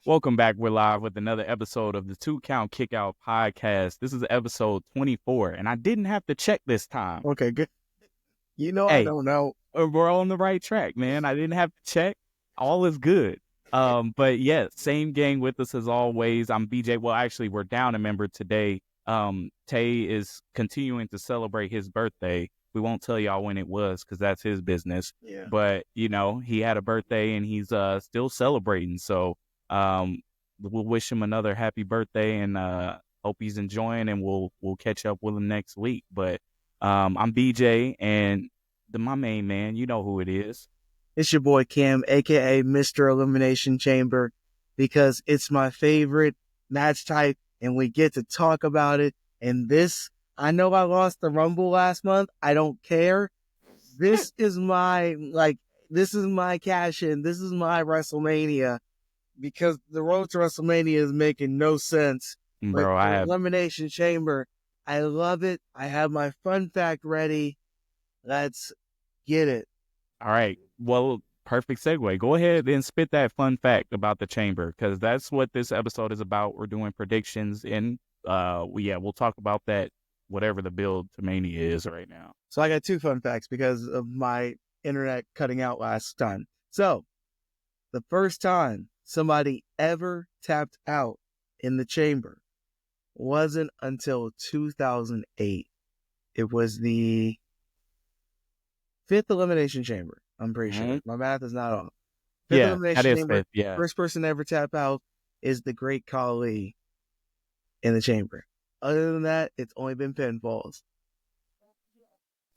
Welcome back. We're live with another episode of the Two Count Kickout podcast. This is episode 24, and I didn't have to check this time. Okay, good. I Hey, don't know. we're on the right track, man. I didn't have to check. All is good. But yeah, same gang with us as always. I'm BJ. Well, actually, we're down a member today. Tay is continuing to celebrate his birthday. We won't tell y'all when it was because that's his business. Yeah. But, he had a birthday and he's still celebrating. So we'll wish him another happy birthday and hope he's enjoying, and we'll catch up with him next week. But I'm BJ, and my main man, you know who it is. It's your boy Cam, aka Mr. Elimination Chamber, because it's my favorite match type and we get to talk about it. And I know I lost the Rumble last month. I don't care. This is my cash in. This is my WrestleMania, because the road to WrestleMania is making no sense. Bro, Elimination Chamber, I love it. I have my fun fact ready. Let's get it. All right. Well, perfect segue. Go ahead and spit that fun fact about the chamber, because that's what this episode is about. We're doing predictions, and we'll talk about that, whatever the build to Mania is right now. So I got two fun facts because of my internet cutting out last time. So the first time somebody ever tapped out in the chamber wasn't until 2008. It was the 5th Elimination Chamber. I'm pretty sure. My math is not off. That is Chamber, 5th, yeah. First person to ever tap out is the Great Khali in the chamber. Other than that, it's only been pinfalls.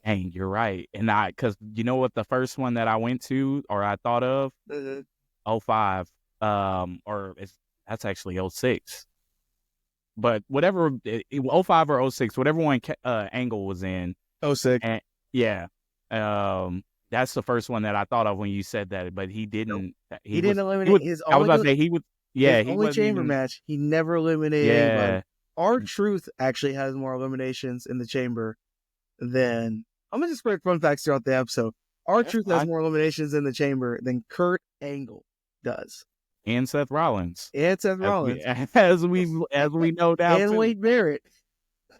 Dang, you're right. And because you know what the first one that I went to, or I thought of? 05. That's actually 06. But whatever, 05 or 06, whatever one Angle was in. 06. And, yeah. That's the first one that I thought of when you said that, but he didn't. Nope. He didn't eliminate his only. I was about to say he would. Yeah, his only chamber match. He never eliminated anybody. R-Truth actually has more eliminations in the chamber than. I'm gonna just spread fun facts throughout the episode. R-Truth has more eliminations in the chamber than Kurt Angle does, and Seth Rollins, as we know now, and Wade Barrett.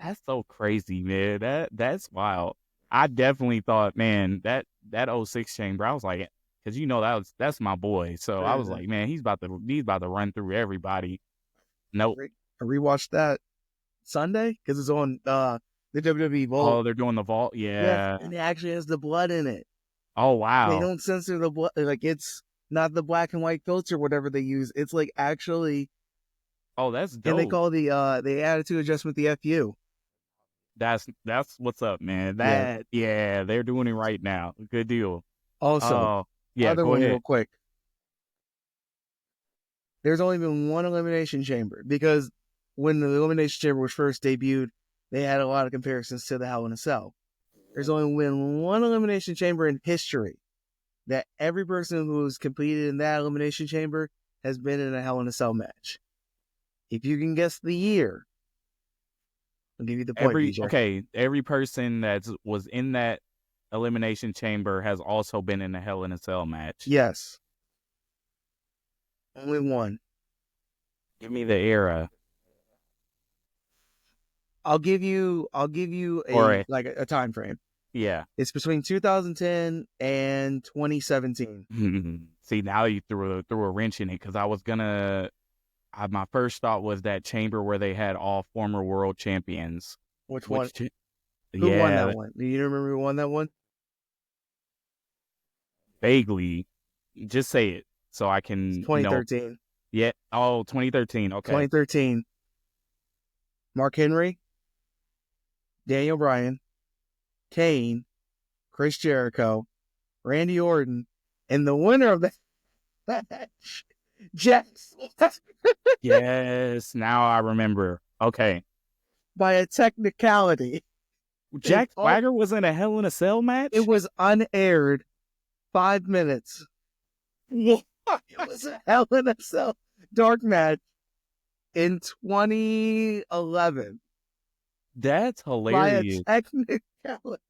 That's so crazy, man. That's wild. I definitely thought, man, that 06 chamber, I was like, because that's my boy. So I was like, man, he's about to run through everybody. Nope. I rewatched that Sunday because it's on the WWE Vault. Oh, they're doing the Vault, yeah. And it actually has the blood in it. Oh wow. They don't censor the blood, like it's not the black and white filter, whatever they use. It's like actually. Oh, that's dope. And they call the attitude adjustment the FU. That's what's up, man. They're doing it right now. Good deal. Also, go one ahead. Real quick. There's only been one Elimination Chamber, because when the Elimination Chamber was first debuted, they had a lot of comparisons to the Hell in a Cell. There's only been one Elimination Chamber in history that every person who's competed in that Elimination Chamber has been in a Hell in a Cell match. If you can guess the year, I'll give you the point, DJ. Every person that was in that Elimination Chamber has also been in a Hell in a Cell match. Yes. Only one. Give me the era. I'll give you a time frame. Yeah. It's between 2010 and 2017. See, now you threw a wrench in it, because I was gonna. My first thought was that chamber where they had all former world champions. Which one? Who won that one? Do you remember who won that one? Vaguely. Just say it so I can. 2013. Know. Yeah. Oh, 2013. Okay. 2013. Mark Henry, Daniel Bryan, Kane, Chris Jericho, Randy Orton, and the winner of that match, Jax. Yes, now I remember. Okay. By a technicality. Jack Swagger was in a Hell in a Cell match? It was unaired 5 minutes. It was a Hell in a Cell dark match in 2011. That's hilarious. By a technicality.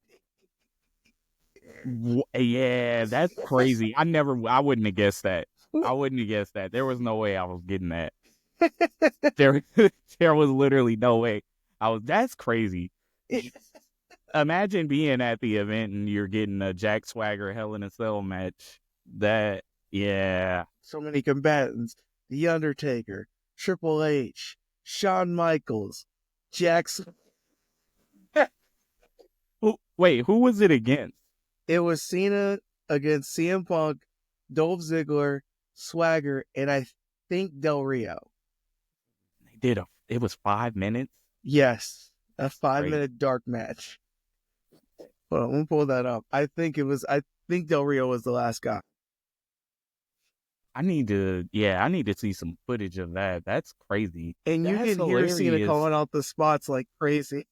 Yeah, that's crazy. I wouldn't have guessed that. I wouldn't have guessed that. There was no way I was getting that. There, there was literally no way. That's crazy. Imagine being at the event and you're getting a Jack Swagger Hell in a Cell match. Yeah. So many combatants: The Undertaker, Triple H, Shawn Michaels, Jackson. Who was it against? It was Cena against CM Punk, Dolph Ziggler, Swagger, and I think Del Rio. It was 5 minutes? Yes, a That's 5-minute dark match. Hold on, let me pull that up. I think Del Rio was the last guy. I need to see some footage of that. That's crazy. And you That's can hear Cena hilarious. calling out the spots like crazy.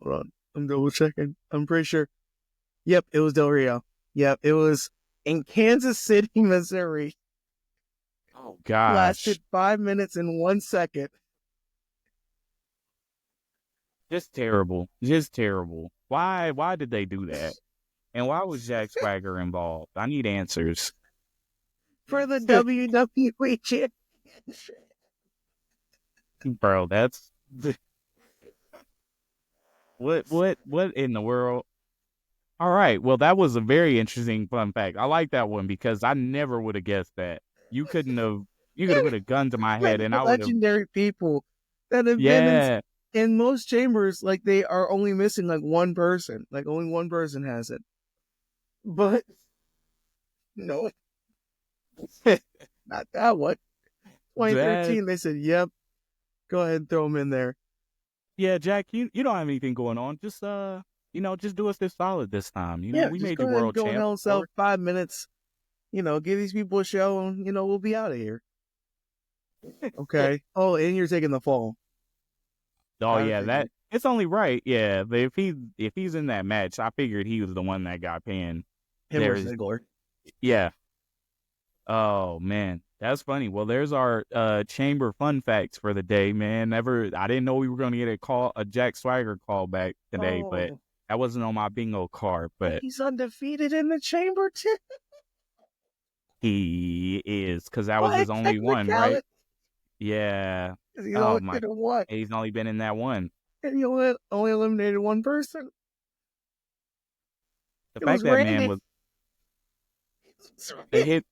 Hold on, I'm double checking. I'm pretty sure. Yep, it was Del Rio. Yep, it was in Kansas City, Missouri. Oh gosh. Lasted 5 minutes and 1 second. Just terrible. Why did they do that? And why was Jack Swagger involved? I need answers. For the WWE Championship. Bro, that's what in the world? All right. Well, that was a very interesting fun fact. I like that one because I never would have guessed that. You could have put a gun to my head and I would have. Legendary people that have been in most chambers, like they are only missing like one person. Like only one person has it. But no, not that one. 2013, they said, "Yep, go ahead and throw him in there." Yeah, Jack, you don't have anything going on. Just just do us this solid this time. We made you world champ. Hell self 5 minutes. Give these people a show, and we'll be out of here. Okay. Oh, and you're taking the fall. Oh yeah, it's only right. Yeah, but if he's in that match, I figured he was the one that got pinned. Him or Ziggler. Yeah. Oh man, that's funny. Well, there's our chamber fun facts for the day, man. I didn't know we were going to get a Jack Swagger call back today, but that wasn't on my bingo card. But he's undefeated in the chamber too. He is, because that was his only one, right? Yeah. He's only been in that one. And he only eliminated one person. The fact that man was the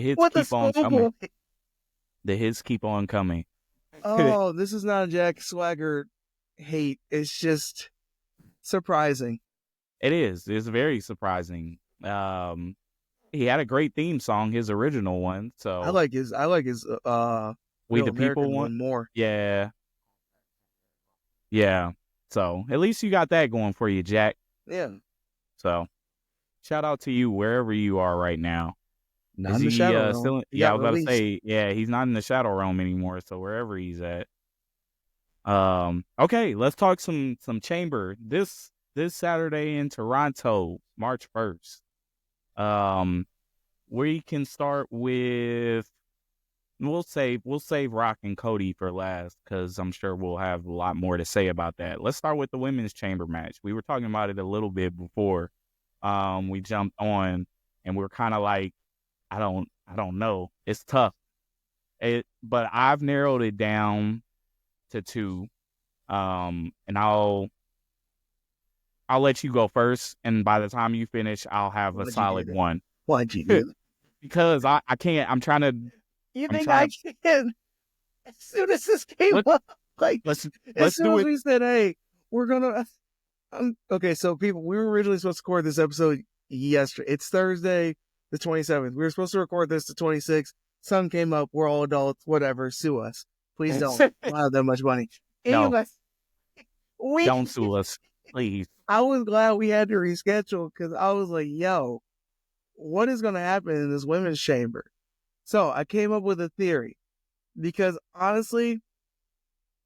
hits keep on coming. The hits keep on coming. Oh, this is not a Jack Swagger hate. It's just surprising. It is. It's very surprising. He had a great theme song, his original one. So I like his We the People one more. Yeah. Yeah. So at least you got that going for you, Jack. Yeah. So shout out to you wherever you are right now. Not in the Shadow Realm. I was about to say, he's not in the Shadow Realm anymore, so wherever he's at. Okay, let's talk some chamber. This Saturday in Toronto, March 1st. We can start with we'll save Rock and Cody for last because I'm sure we'll have a lot more to say about that. Let's start with the women's chamber match. We were talking about it a little bit before we jumped on, and we were kind of like, I don't know. It's tough. But I've narrowed it down to two. And I'll let you go first, and by the time you finish, I'll have a solid one. Why'd you do that? Because I can't. I'm trying to. You think I can? As soon as this came up, let's as soon do as it. we said, "Hey, we're gonna," okay. So people, we were originally supposed to record this episode yesterday. It's Thursday, the 27th. We were supposed to record this the 26th. Sun came up. We're all adults. Whatever. Sue us, please. Don't. I don't have that much money. Anyway, don't sue us, please. I was glad we had to reschedule because I was like, yo, what is going to happen in this women's chamber? So I came up with a theory because honestly,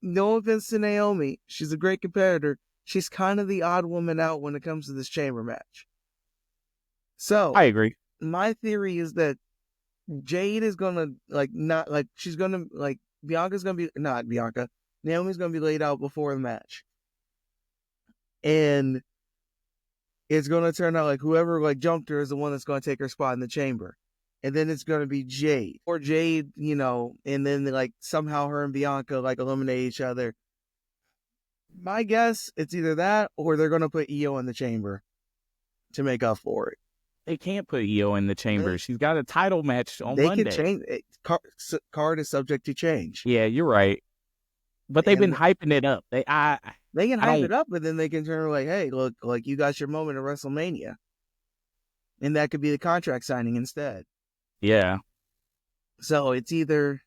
no offense to Naomi, she's a great competitor. She's kind of the odd woman out when it comes to this chamber match. So I agree. My theory is that Jade is going to Bianca's going to be, not Bianca, Naomi's going to be laid out before the match. And it's going to turn out like whoever like jumped her is the one that's going to take her spot in the chamber. And then it's going to be Jade. Or Jade, and then like somehow her and Bianca like eliminate each other. My guess, it's either that or they're going to put Io in the chamber to make up for it. They can't put Io in the chamber. She's got a title match on They Monday. can change it. Card is subject to change. Yeah, you're right. But they've been hyping it up. They can hype it up, but then they can turn like, hey, look, like you got your moment at WrestleMania. And that could be the contract signing instead. Yeah. So it's either,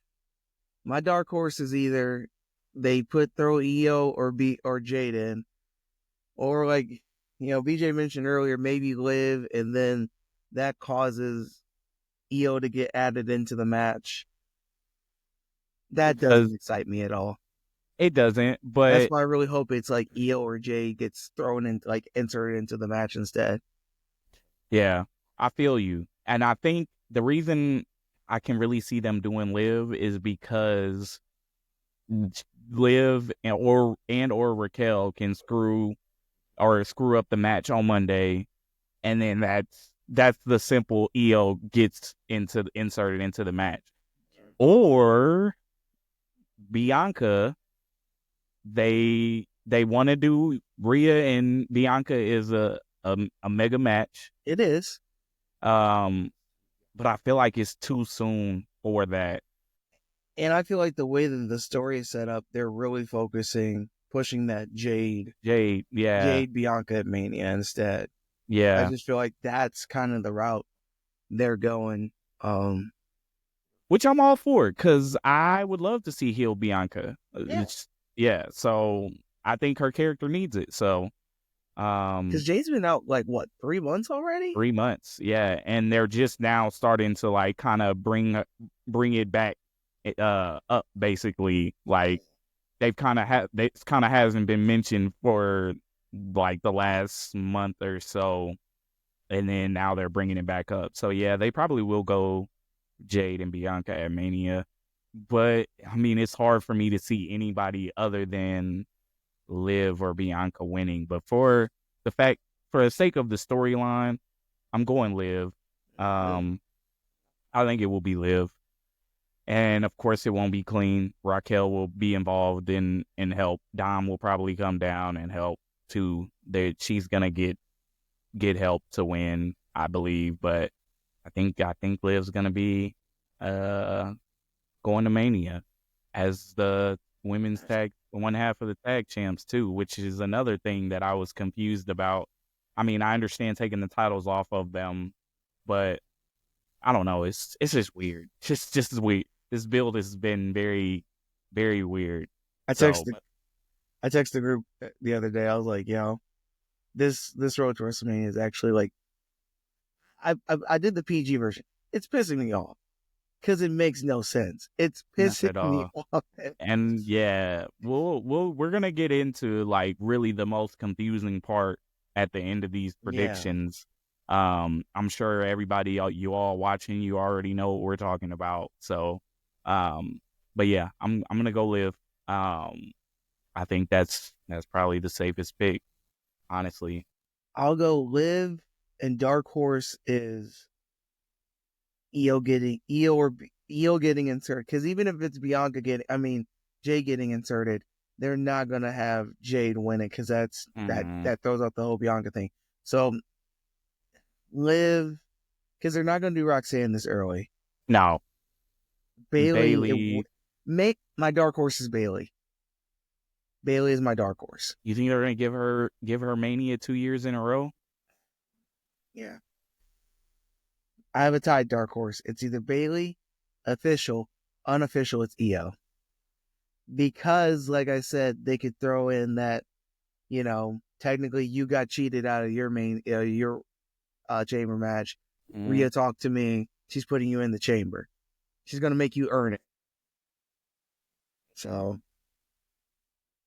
my dark horse is either they throw Io or Jade in, or like, BJ mentioned earlier, maybe Liv, and then that causes Io to get added into the match. That doesn't excite me at all. It doesn't, but that's why I really hope it's like Io or Jade gets thrown in, like inserted into the match instead. Yeah, I feel you. And I think the reason I can really see them doing Liv is because Liv or Raquel can screw up the match on Monday, and then that's the simple Io gets inserted into the match. Or Bianca, they want to do Rhea and Bianca is a mega match. It is. But I feel like it's too soon for that. And I feel like the way that the story is set up, they're really pushing that Jade Bianca at Mania instead. Yeah. I just feel like that's kind of the route they're going. Which I'm all for, because I would love to see heel Bianca. Yeah. So I think her character needs it. So, because Jade's been out like what, 3 months already? 3 months, yeah, and they're just now starting to like kind of bring it back up, basically. Like it kind of hasn't been mentioned for like the last month or so, and then now they're bringing it back up. So yeah, they probably will go Jade and Bianca at Mania, but I mean, it's hard for me to see anybody other than Liv or Bianca winning. But for the sake of the storyline, I'm going Liv. I think it will be Liv, and of course, it won't be clean. Raquel will be involved in help. Dom will probably come down and help too. She's gonna get help to win, I believe. But I think Liv's gonna be going to Mania as the women's tag, one half of the tag champs too, which is another thing that I was confused about. I mean, I understand taking the titles off of them, but I don't know. It's just weird. Just as weird. This build has been very, very weird. I texted the group the other day. I was like, this road to WrestleMania is actually like, I did the PG version. It's pissing me off because it makes no sense. It's pissing me off. And yeah, we're gonna get into like really the most confusing part at the end of these predictions. Yeah. I'm sure everybody, you all watching, you already know what we're talking about. So, but yeah, I'm gonna go Liv. I think that's probably the safest pick, honestly. I'll go Liv, and dark horse is Io getting inserted, because even if it's Jade getting inserted, they're not gonna have Jade win it, because that throws out the whole Bianca thing. So Liv, because they're not gonna do Roxanne this early. No. Bayley. My dark horse is Bayley. Bayley is my dark horse. You think they're gonna give her Mania 2 years in a row? Yeah. I have a tied dark horse. It's either Bayley, official, unofficial, it's Io. Because, like I said, they could throw in that, technically you got cheated out of your chamber match. Rhea talked to me. She's putting you in the chamber. She's going to make you earn it. So,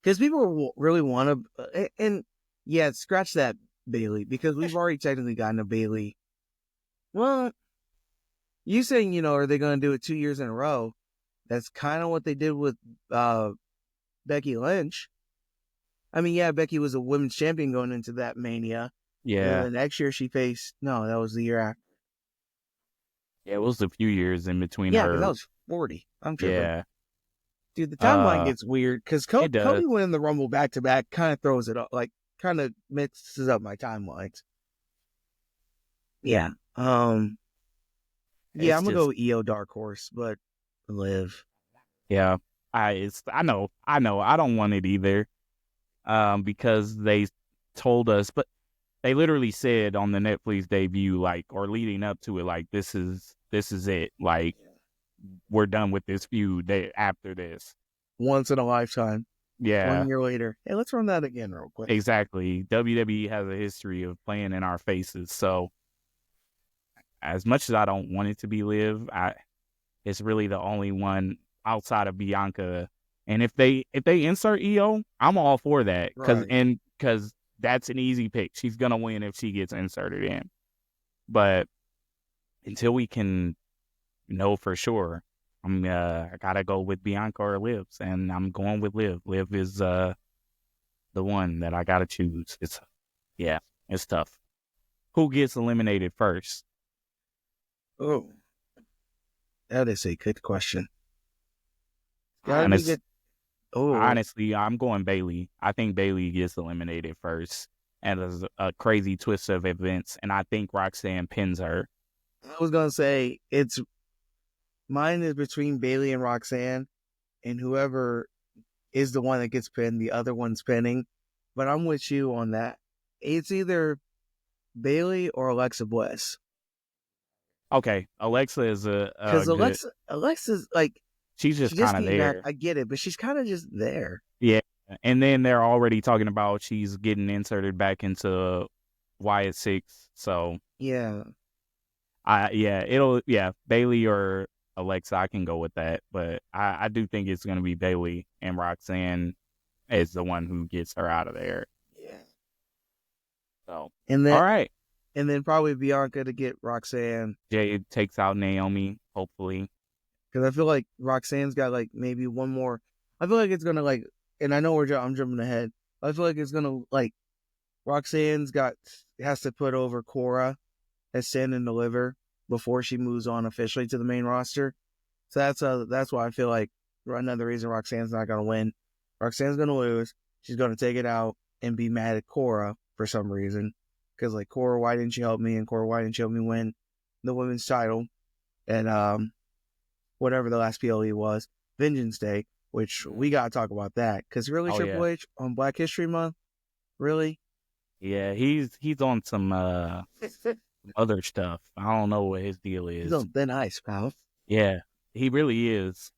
because people really want to, and yeah, scratch that Bayley, because we've already technically gotten a Bayley. Well, you saying, are they going to do it 2 years in a row? That's kind of what they did with Becky Lynch. I mean, yeah, Becky was a women's champion going into that Mania, And then Yeah. the next year she faced, no, that was the year after. Yeah, it was a few years in between Yeah, because that her. was 40. I'm tripping. Yeah. Dude, the timeline Uh, gets weird because it does. Cody winning the Rumble back to back kind of throws it up, like kind of mixes up my timelines. Yeah. Yeah, It's I'm gonna go just with EO Dark Horse, but Live. yeah. I know. I don't want it either. Because they told us, but they literally said on the Netflix debut, like, or leading up to it, like, this is it. Like, we're done with this feud after this. Once in a lifetime. Yeah, 1 year later. Hey, let's run that again real quick. exactly. WWE has a history of playing in our faces. So as much as I don't want it to be Liv, it's really the only one outside of Bianca. And if they insert EO, I'm all for that Right. because that's an easy pick. She's gonna win if she gets inserted in. But until we can know for sure, I gotta go with Bianca or Livs, and I'm going with Liv. Liv is the one that I gotta choose. It's tough. Who gets eliminated first? Oh, that is a good question. Gotta be Honest, good. Oh, honestly, I'm going Bailey. I think Bailey gets eliminated first, and there's a crazy twist of events, and I think Roxanne pins her. I was gonna say mine is between Bailey and Roxanne, and whoever is the one that gets pinned, the other one's pinning. But I'm with you on that. It's either Bailey or Alexa Bliss. Okay, Alexa is a Because good. Alexa's like, She's she just just kind of came back. there. I get it, but she's kind of just there. Yeah. And then they're already talking about she's getting inserted back into Wyatt Six. So Yeah. Bailey or Alexa, I can go with that. But I do think it's gonna be Bailey, and Roxanne is the one who gets her out of there. Yeah. So And all then right. probably Bianca to get Roxanne. Jade takes out Naomi, hopefully. Because I feel like Roxanne's got like maybe one more. I feel like it's gonna like, and I know I'm jumping ahead. I feel like it's gonna like has to put over Cora as Sin and Deliver before she moves on officially to the main roster. So that's why I feel like another reason Roxanne's not gonna win. Roxanne's gonna lose. She's gonna take it out and be mad at Cora for some reason. Because like, Cora, why didn't you help me? And Cora, why didn't you help me win the women's title? And whatever the last PLE was, Vengeance Day, which we gotta talk about that. Because really, Oh Triple yeah. H on Black History Month, really? Yeah, he's on some other stuff. I don't know what his deal He's is. on thin ice, pal. Yeah, he really is.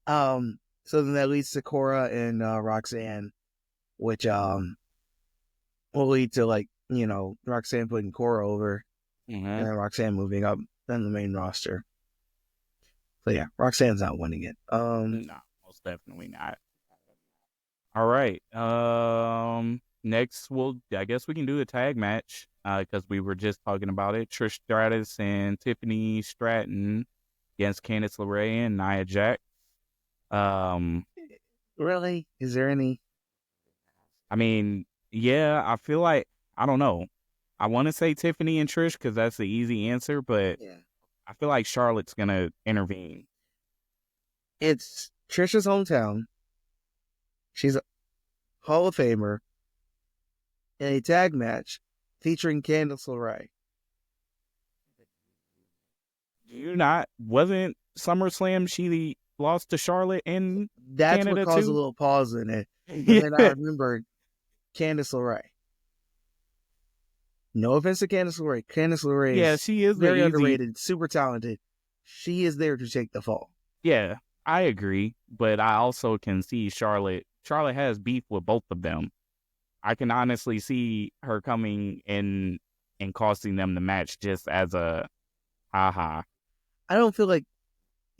So then that leads to Cora and Roxanne, which will lead to like, Roxanne putting Cora over Mm-hmm. and then Roxanne moving up then the main roster. So yeah, Roxanne's not winning it. No, most definitely not. All right. Next, I guess we can do the tag match because we were just talking about it. Trish Stratus and Tiffany Stratton against Candice LeRae and Nia Jax. Really? Is there any? I mean, yeah, I feel like I don't know. I want to say Tiffany and Trish because that's the easy answer, but Yeah. I feel like Charlotte's gonna intervene. It's Trisha's hometown. She's a Hall of Famer in a tag match featuring Candice LeRae. Wasn't SummerSlam she lost to Charlotte in That's what Canada caused a too? little pause in it. But then I remembered Candice LeRae. No offense to Candice LeRae. Candice LeRae Yeah, is she is the very easy. underrated, super talented. She is there to take the fall. Yeah, I agree, but I also can see Charlotte. Charlotte has beef with both of them. I can honestly see her coming in and costing them the match just as a haha. I don't feel like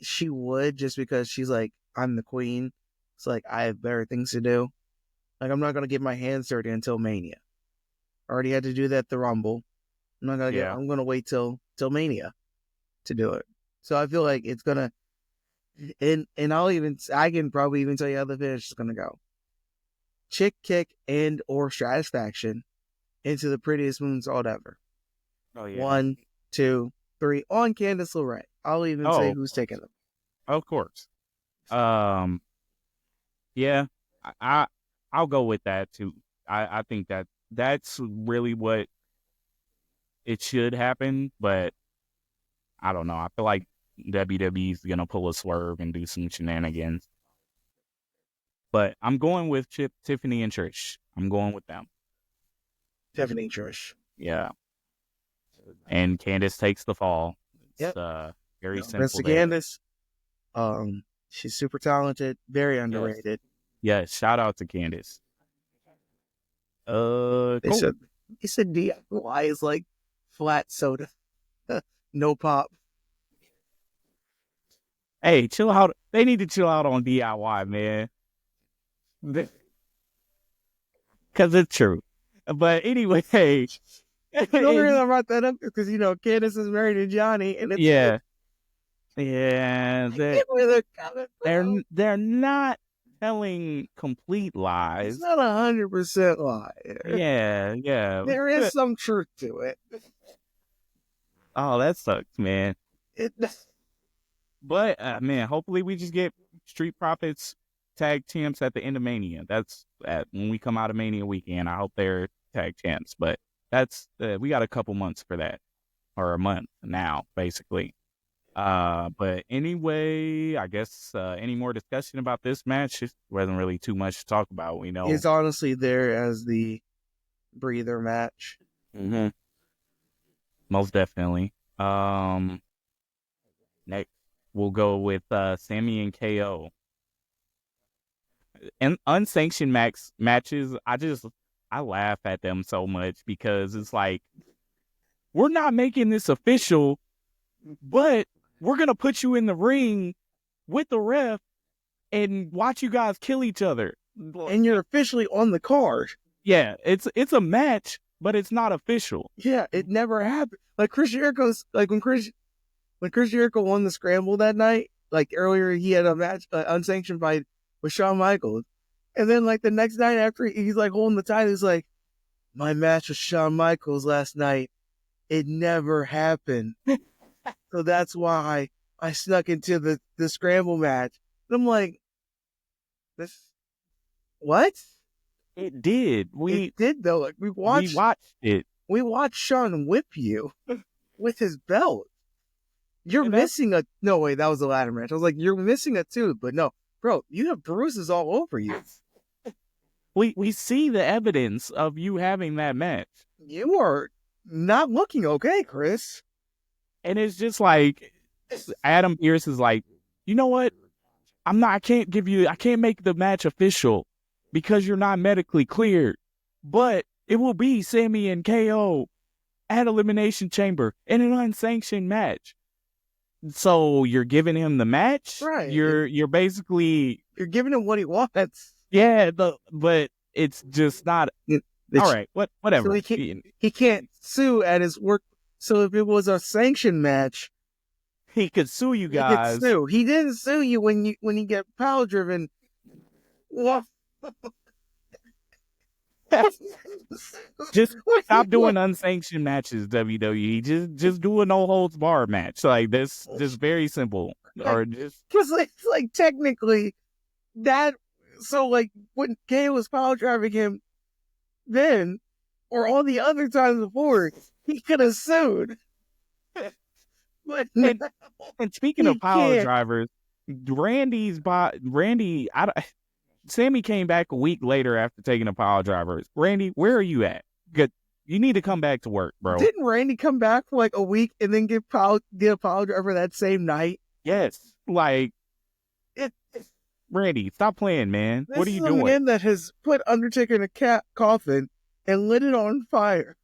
she would, just because she's like, I'm the queen. It's like, I have better things to do. Like, I'm not going to get my hands dirty until Mania. I already had to do that at the Rumble. I'm going to wait till Mania to do it. So I feel like it's going to, and I can probably even tell you how the finish is going to go. Chick kick and or Stratisfaction into the prettiest moonsault ever. Oh yeah. 1, 2, 3 on Candice LeRae. I'll even say who's taking them. Of course. Yeah, I'll go with that too. I think that's really what it should happen, but I don't know. I feel like WWE's gonna pull a swerve and do some shenanigans. But I'm going with Tiffany and Trish. I'm going with them. Tiffany and Trish. Yeah. And Candice takes the fall. It's very simple. Candice. She's super talented, very underrated. Yes, shout out to Candice. Cool. He said DIY is like flat soda. No pop. Hey, chill out. They need to chill out on DIY, man. Because it's true. But anyway, hey. The only reason I brought that up is because, Candice is married to Johnny. And it's yeah. They're not telling complete lies. It's not 100% lie. Yeah. There is some truth to it. Oh, that sucks, man. But, man, hopefully we just get Street Profits tag champs at the end of Mania. That's when we come out of Mania weekend. I hope they're tag champs. But that's we got a couple months for that, or a month now, basically. But anyway, I guess any more discussion about this match? It wasn't really too much to talk about. We know it's honestly there as the breather match. Mm-hmm. Most definitely. Next, we'll go with Sammy and KO. And unsanctioned matches, I laugh at them so much because it's like, we're not making this official, but we're going to put you in the ring with the ref and watch you guys kill each other. And you're officially on the card. Yeah, it's a match, but it's not official. Yeah, it never happened. Like Chris Jericho's, like when Chris Jericho won the Scramble that night, like earlier he had a match, unsanctioned fight with Shawn Michaels. And then like the next night after he's like holding the title, he's like, my match with Shawn Michaels last night, it never happened. So that's why I snuck into the Scramble match. And I'm like, what? It did. It did though. Like we watched it. We watched Shawn whip you with his belt. You're missing no wait, that was the ladder match. I was like, you're missing a tooth, but no, bro, you have bruises all over you. We see the evidence of you having that match. You are not looking okay, Chris. And it's just like Adam Pearce is like, you know what? I can't make the match official because you're not medically cleared. But it will be Sammy and KO at Elimination Chamber in an unsanctioned match. So you're giving him the match? Right. You're basically... You're giving him what he wants. Yeah, but it's just not... all right, whatever. So he can't sue at his work. So if it was a sanctioned match... He could sue you guys. He could sue. He didn't sue you when you get power driven. What? Just stop doing unsanctioned matches, WWE. Just do a no holds barred match. Like this, just very simple. Or just because it's like technically that. So like when Kay was power driving him, then or all the other times before, he could have sued. But and speaking of power drivers, Sammy came back a week later after taking a power driver. Randy, where are you at? Good. You need to come back to work, bro. Didn't Randy come back for like a week and then get a power driver that same night? Yes. Like, Randy, stop playing, man. What are you doing? This is a man that has put Undertaker in a coffin and lit it on fire.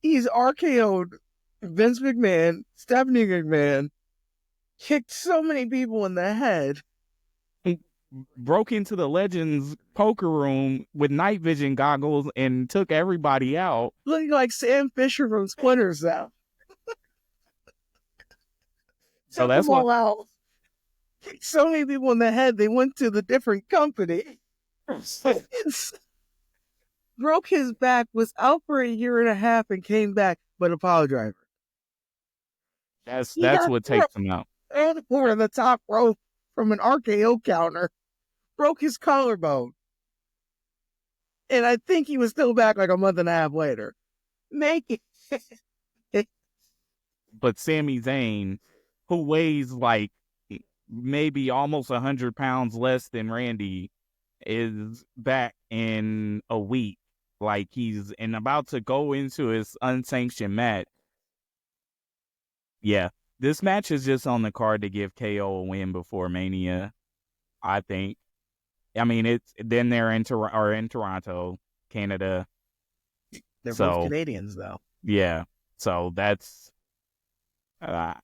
He's RKO'd Vince McMahon, Stephanie McMahon, kicked so many people in the head. He broke into the Legends poker room with night vision goggles and took everybody out. Looking like Sam Fisher from Splinter Cell. So that's what. Out. Kicked so many people in the head, they went to the different company. broke his back, was out for a year and a half, and came back, but a pile driver. That's He got what takes him out. and over the top rope from an RKO counter, broke his collarbone. And I think he was still back like a month and a half later. Make it. But Sami Zayn, who weighs like maybe almost 100 pounds less than Randy, is back in a week. Like he's about to go into his unsanctioned match. Yeah, this match is just on the card to give KO a win before Mania, I think. I mean, it's then they're in Toronto, Canada. They're both Canadians, though. Yeah, so that's. I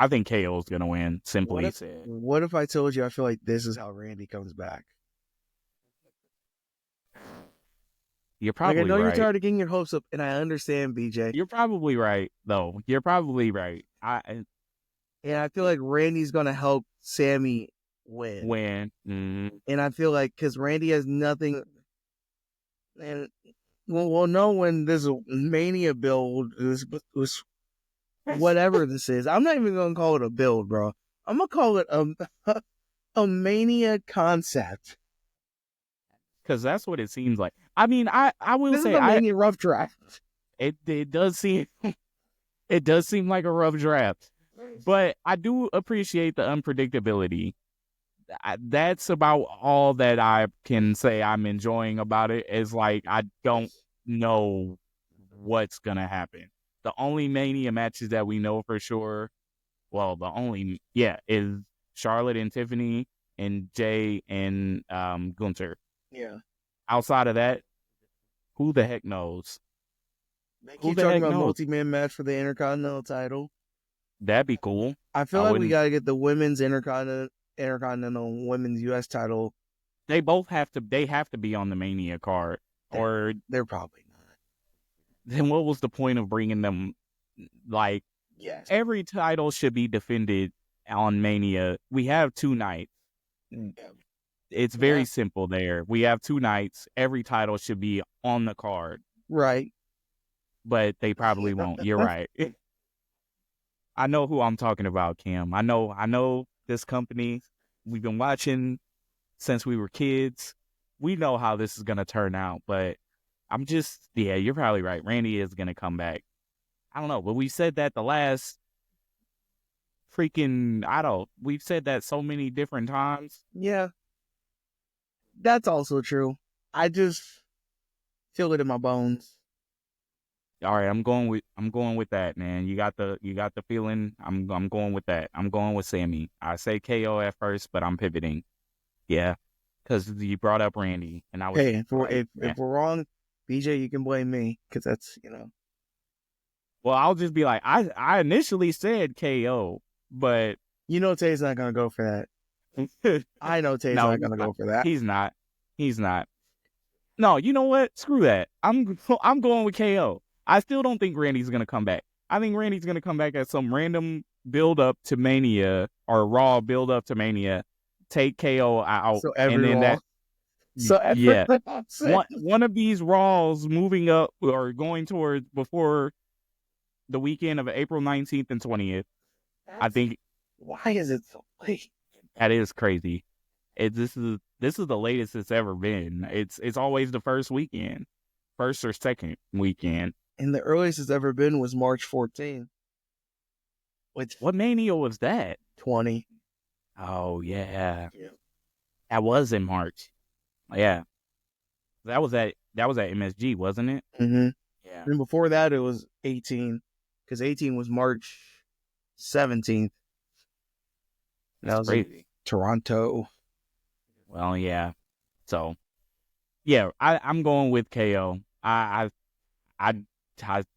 think KO is gonna win. Simply said. What if I told you I feel like this is how Randy comes back? You're probably I know right. you're tired of getting your hopes up, and I understand, BJ. You're probably right, though. You're probably right. And I feel like Randy's gonna help Sami win. Mm-hmm. And I feel like because Randy has nothing, and we'll know when this Mania build is whatever this is. I'm not even gonna call it a build, bro. I'm gonna call it a Mania concept. Because that's what it seems like. I mean, I will this say, is a Mania rough draft. It does seem like a rough draft, but I do appreciate the unpredictability. That's about all that I can say I'm enjoying about it. Is like I don't know what's gonna happen. The only Mania matches that we know for sure, well, is Charlotte and Tiffany and Jay and Gunther. Yeah. Outside of that, who the heck knows? They keep talking about multi-man match for the Intercontinental title. That'd be cool. I feel like we gotta get the women's Intercontinental women's US title. They both have to. They have to be on the Mania card, or they're probably not. Then what was the point of bringing them? Like, yes, every title should be defended on Mania. We have 2 nights. It's very simple there. We have 2 nights. Every title should be on the card. Right. But they probably won't. You're right. I know who I'm talking about, Cam. I know this company. We've been watching since we were kids. We know how this is going to turn out. But you're probably right. Randy is going to come back. I don't know. But we said that the last we've said that so many different times. Yeah. That's also true. I just feel it in my bones. All right, I'm going with that, man. You got the feeling. I'm going with that. I'm going with Sami. I say KO at first, but I'm pivoting. Yeah, because you brought up Randy, and I was. Hey, if we're wrong, BJ, you can blame me because that's Well, I'll just be like, I initially said KO, but Tay's not gonna go for that. I know Tay's not gonna go for that. He's not. No, you know what? Screw that. I'm going with KO. I still don't think Randy's going to come back. I think Randy's going to come back at some random build-up to Mania or Raw build-up to Mania, take KO out, and then Raw. One of these Raws moving up or going towards before the weekend of April 19th and 20th. I think. Why is it so late? That is crazy. This is the latest it's ever been. It's always the first or second weekend. And the earliest it's ever been was March 14th. What Mania was that? 20. Oh, yeah. That was in March. Yeah. That was at MSG, wasn't it? Mm-hmm. Yeah. And before that, it was 18. Because 18 was March 17th. That was crazy. Toronto. Well, yeah. So, yeah, I'm going with KO. I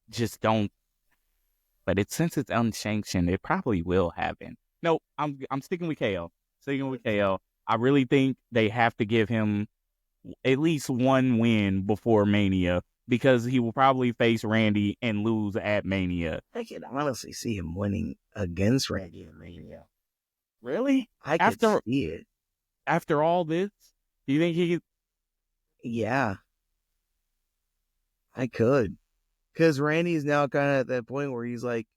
just don't. But since it's unsanctioned, it probably will happen. No, I'm sticking with KO. I really think they have to give him at least one win before Mania because he will probably face Randy and lose at Mania. I can honestly see him winning against Randy at Mania. Really? I can see it. After all this, do you think he? Yeah. I could. Because Randy's now kind of at that point where he's like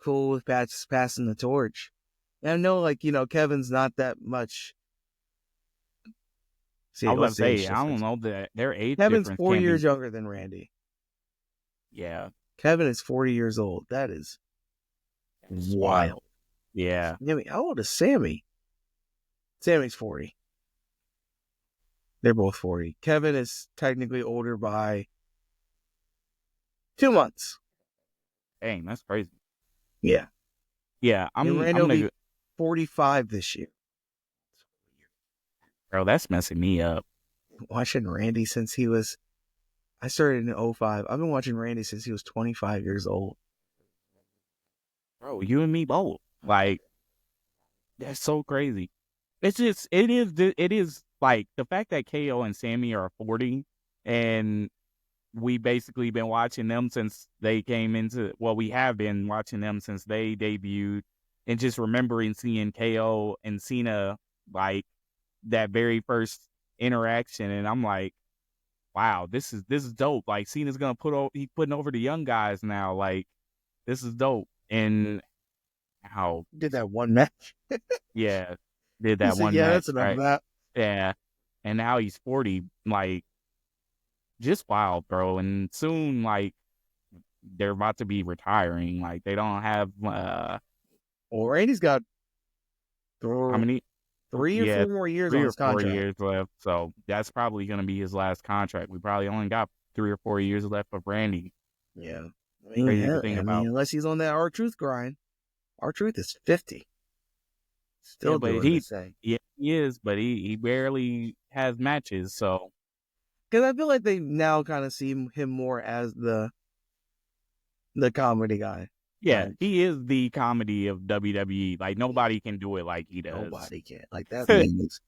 cool with passing the torch. And I know, like, Kevin's not that much. I See, was about to what's the age say, I don't difference? know that their age Kevin's difference 4 years younger than Randy. yeah, Kevin is 40 years old. That is it's wild. wild. Yeah. How old is Sammy? Sammy's 40. They're both 40. Kevin is technically older by 2 months. Dang, that's crazy. Yeah. Yeah, And Randy will be 45 this year. Bro, that's messing me up. Watching Randy since he was, I started in 05. I've been watching Randy since he was 25 years old. Bro, you and me both. Like, that's so crazy. It's just, it is like the fact that KO and Sammy are 40 and we basically been watching them since they came into, well, we have been watching them since they debuted, and just remembering seeing KO and Cena, like, that very first interaction. And I'm like, wow, this is dope. Like, Cena's gonna he's putting over the young guys now. Like, this is dope. And how Did that one match. yeah, did He that said, one yeah, match, that's enough of right? that. Yeah. And now he's 40, like, just wild, bro. And soon, like, they're about to be retiring. Like, they don't have Well, Randy's got how many? 3 or Yeah, 4 more years 3 on or his 4 contract. years left. So that's probably gonna be his last contract. We probably only got 3 or 4 years left of Randy. Yeah. Crazy to think about. Unless he's on that R-Truth grind. R-Truth is 50. Still Yeah, but doing the same. he is, but he barely has matches. So Because I feel like they now kind of see him more as the comedy guy. yeah, Like, he is the comedy of WWE. Like, nobody can do it like he does. nobody can. Like, that means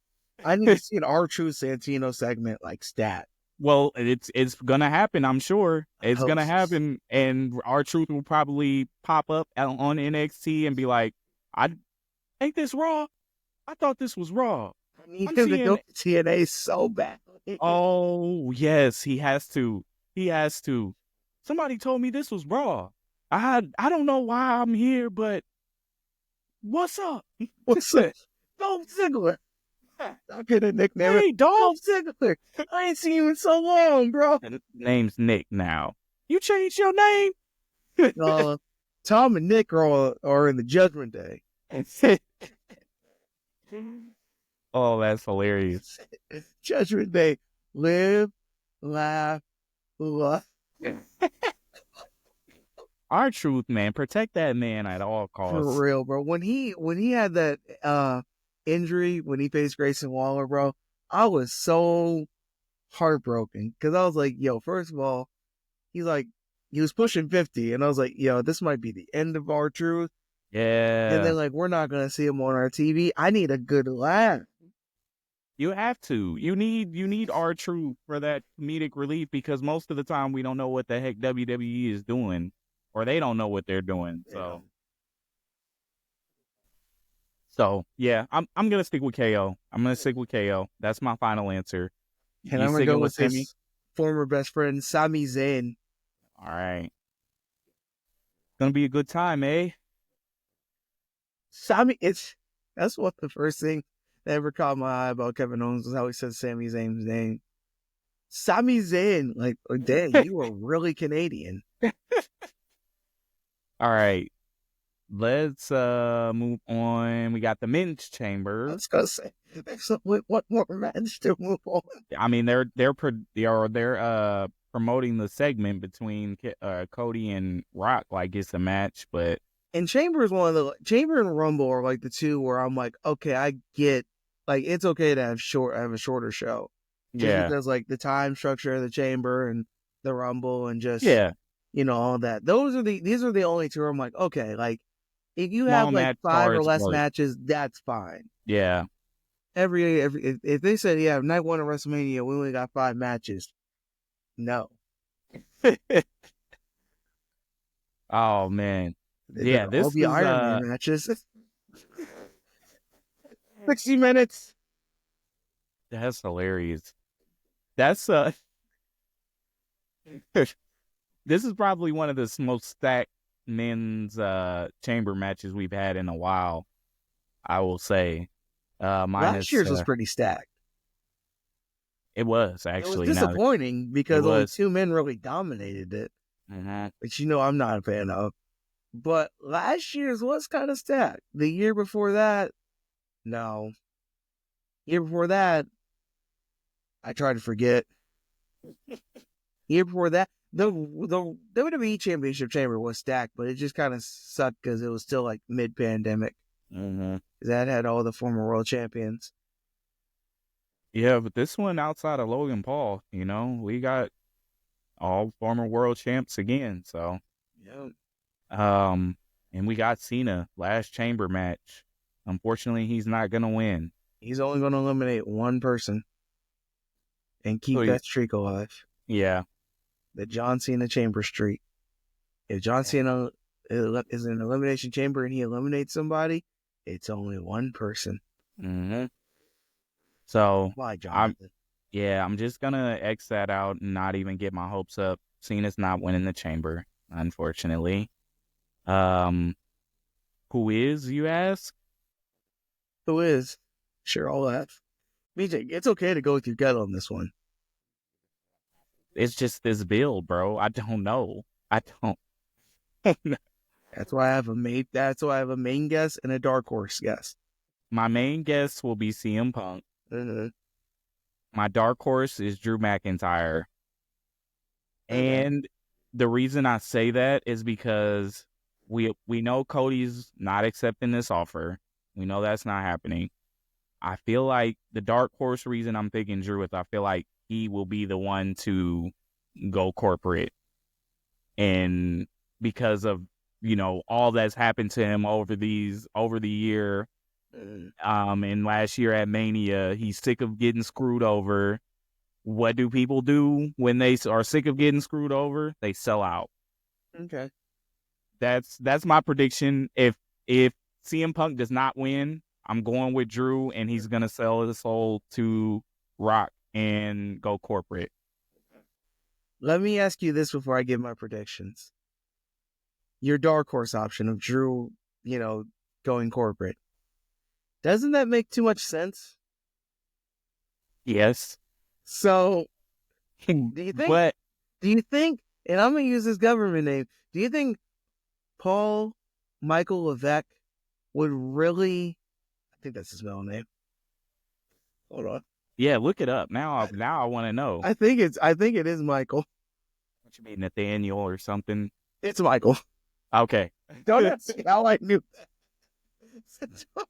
I need to see an R-Truth Santino segment like stat. Well, it's gonna happen. I'm sure it's gonna Hosts. happen, and R-Truth will probably pop up on NXT and be like, "I ain't this Raw? I thought this was Raw." I need I'm him to go seeing. to TNA so bad. Oh yes, he has to. He has to. Somebody told me this was Raw. I don't know why I'm here, but what's up? What's up? Dolph Ziggler. I'll get a nickname. Hey, dog. Dolph Ziggler. I ain't seen you in so long, bro. Name's Nick now. You changed your name? Tom and Nick are in the Judgment Day. Oh, that's hilarious. Judgment Day. Live, laugh, love. R-Truth, man, protect that man at all costs. For real, bro. When he had that injury when he faced Grayson Waller, bro, I was so heartbroken because I was like, yo, first of all, he was pushing 50, and I was like, yo, this might be the end of R-Truth. Yeah. And then, like, we're not gonna see him on our TV. I need a good laugh. You have to. You need R-Truth for that comedic relief, because most of the time we don't know what the heck WWE is doing, or they don't know what they're doing. So yeah, I'm gonna stick with KO. I'm gonna stick with KO. That's my final answer. And I'm gonna go with his former best friend, Sami Zayn. All right. Gonna be a good time, eh? Sami, that's what the first thing that ever caught my eye about Kevin Owens was how he said Sami Zayn's name. Sami Zayn, like, oh, dang, you are really Canadian. All right. Let's move on. We got the men's chamber. I was gonna say, there's what more match to move on. I mean, they're promoting the segment between Cody and Rock like it's a match, but And Chamber is one of the Chamber and Rumble are like the two where I'm like, okay, I get, like, it's okay to have a shorter show, just because like the time structure of the Chamber and the Rumble and just all that. These are the only two where I'm like, okay, like if you have like 5 or less matches, that's fine. Yeah. Every if they said night 1 of WrestleMania we only got 5 matches, no. Oh man. Yeah, this all the is Iron Man matches. 60 minutes. That's hilarious. That's This is probably one of the most stacked men's chamber matches we've had in a while, I will say. Last Minus year's was pretty stacked. it was It was actually now disappointing it because only was. two men really dominated it, Mhm. which I'm not a fan of. But last year's was kind of stacked. The year before that, no. Year before that, I try to forget. Year before that, the WWE Championship Chamber was stacked, but it just kind of sucked because it was still like mid-pandemic. Mhm. That had all the former world champions. Yeah, but this one outside of Logan Paul, we got all former world champs again. So, Yeah, and we got Cena last chamber match. Unfortunately, he's not gonna win. he's only going to eliminate one person and keep So, that streak alive. yeah, The John Cena Chamber streak. If John Cena is in an elimination chamber and he eliminates somebody, it's only one person. hmm So Why, I'm Jonathan? I'm just gonna X that out and not even get my hopes up. Cena's not winning the chamber, unfortunately. Um, who is, you ask? Who is? Sure, I'll laugh. BJ, it's okay to go with your gut on this one. It's just this build, bro. I don't know. I don't. That's why I have a main guess and a dark horse guess. My main guess will be CM Punk. Uh-huh. My dark horse is Drew McIntyre. Okay. And the reason I say that is because we know Cody's not accepting this offer. We know that's not happening. I feel like the dark horse reason I'm picking Drew is I feel like he will be the one to go corporate. And because of, all that's happened to him over the year, and last year at Mania, he's sick of getting screwed over. What do people do when they are sick of getting screwed over? They sell out. Okay. That's my prediction. If CM Punk does not win, I'm going with Drew, and he's gonna sell his soul to Rock and go corporate. Let me ask you this before I give my predictions. Your dark horse option of Drew, going corporate. Doesn't that make too much sense? Yes, So, do you think, but and I'm going to use this government name, do you think Paul Michael Levesque would really, I think that's his middle name. Hold on. yeah, look it up now. Now I want to know. I think it is Michael. What you mean, Nathaniel or something? It's Michael. Okay. Don't ask me how I knew that.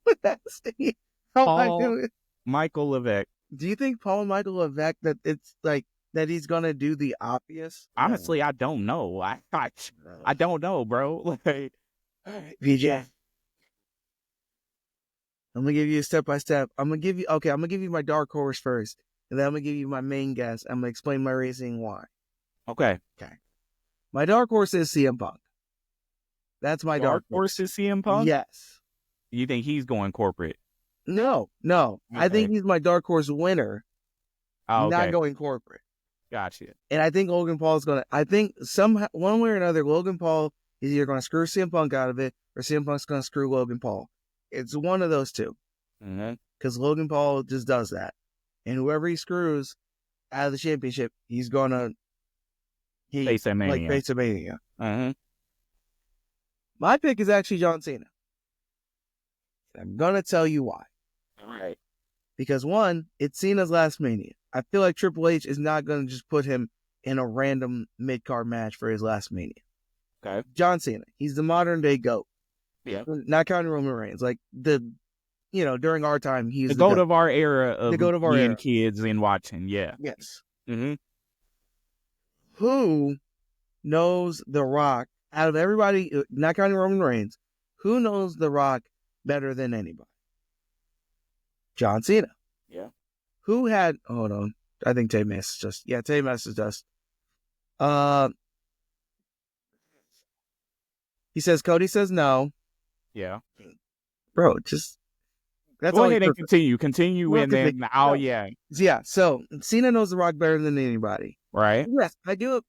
Don't ask me how I knew it. Michael Levesque. Do you think Paul Michael Levesque that it's like that he's gonna do the obvious? Honestly, I don't know. I don't know, bro. Like, all right, VJ. I'm gonna give you a step by step. I'm gonna give you my dark horse first, and then I'm gonna give you my main guess. I'm gonna explain my reasoning why. okay. My dark horse is CM Punk. That's my dark horse. Is CM Punk? Yes. You think he's going corporate? No. I think he's my dark horse winner. Oh, okay. Not going corporate. Gotcha. And I think Logan Paul is gonna. I think somehow, one way or another, Logan Paul is either gonna screw CM Punk out of it, or CM Punk's gonna screw Logan Paul. It's one of those two. Because Logan Paul just does that, and whoever he screws out of the championship, he's gonna face a Mania. Face a Mania. My pick is actually John Cena. I'm gonna tell you why. All right. Because one, it's Cena's last Mania. I feel like Triple H is not gonna just put him in a random mid-card match for his last Mania. Okay. John Cena, he's the modern day GOAT. Yeah. Not counting Roman Reigns. Like during our time, he's the GOAT of our era of the GOAT of our being era. kids and watching. Yeah. Yes. Who knows The Rock out of everybody, not counting Roman Reigns, who knows The Rock better than anybody? John Cena. Yeah. Who had, hold on, I think Tay messaged us. He says, Cody says no. Yeah. Bro, just, that's Go all ahead and continue. Continue, and then yeah. So Cena knows The Rock better than anybody. right? Yes, I do.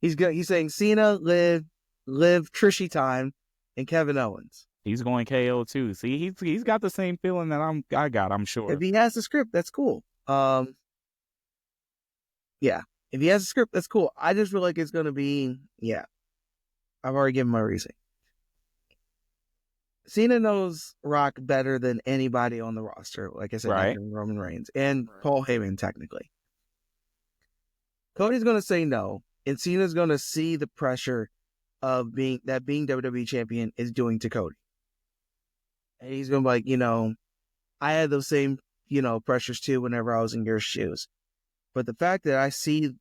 He's good. He's saying Cena, Liv, Trishy time, and Kevin Owens. He's going KO too. See, he's got the same feeling that I got. I'm If sure. he has the script, that's cool. Yeah. If he has a script, that's cool. I just feel like it's gonna be, yeah. I've already given my reason. Cena knows Rock better than anybody on the roster. Like I said, not Right. even Roman Reigns and Paul Heyman, technically. Cody's gonna say no, and Cena's gonna see the pressure of being WWE champion is doing to Cody. And he's gonna be like, I had those same, pressures too whenever I was in your shoes. But the fact that I see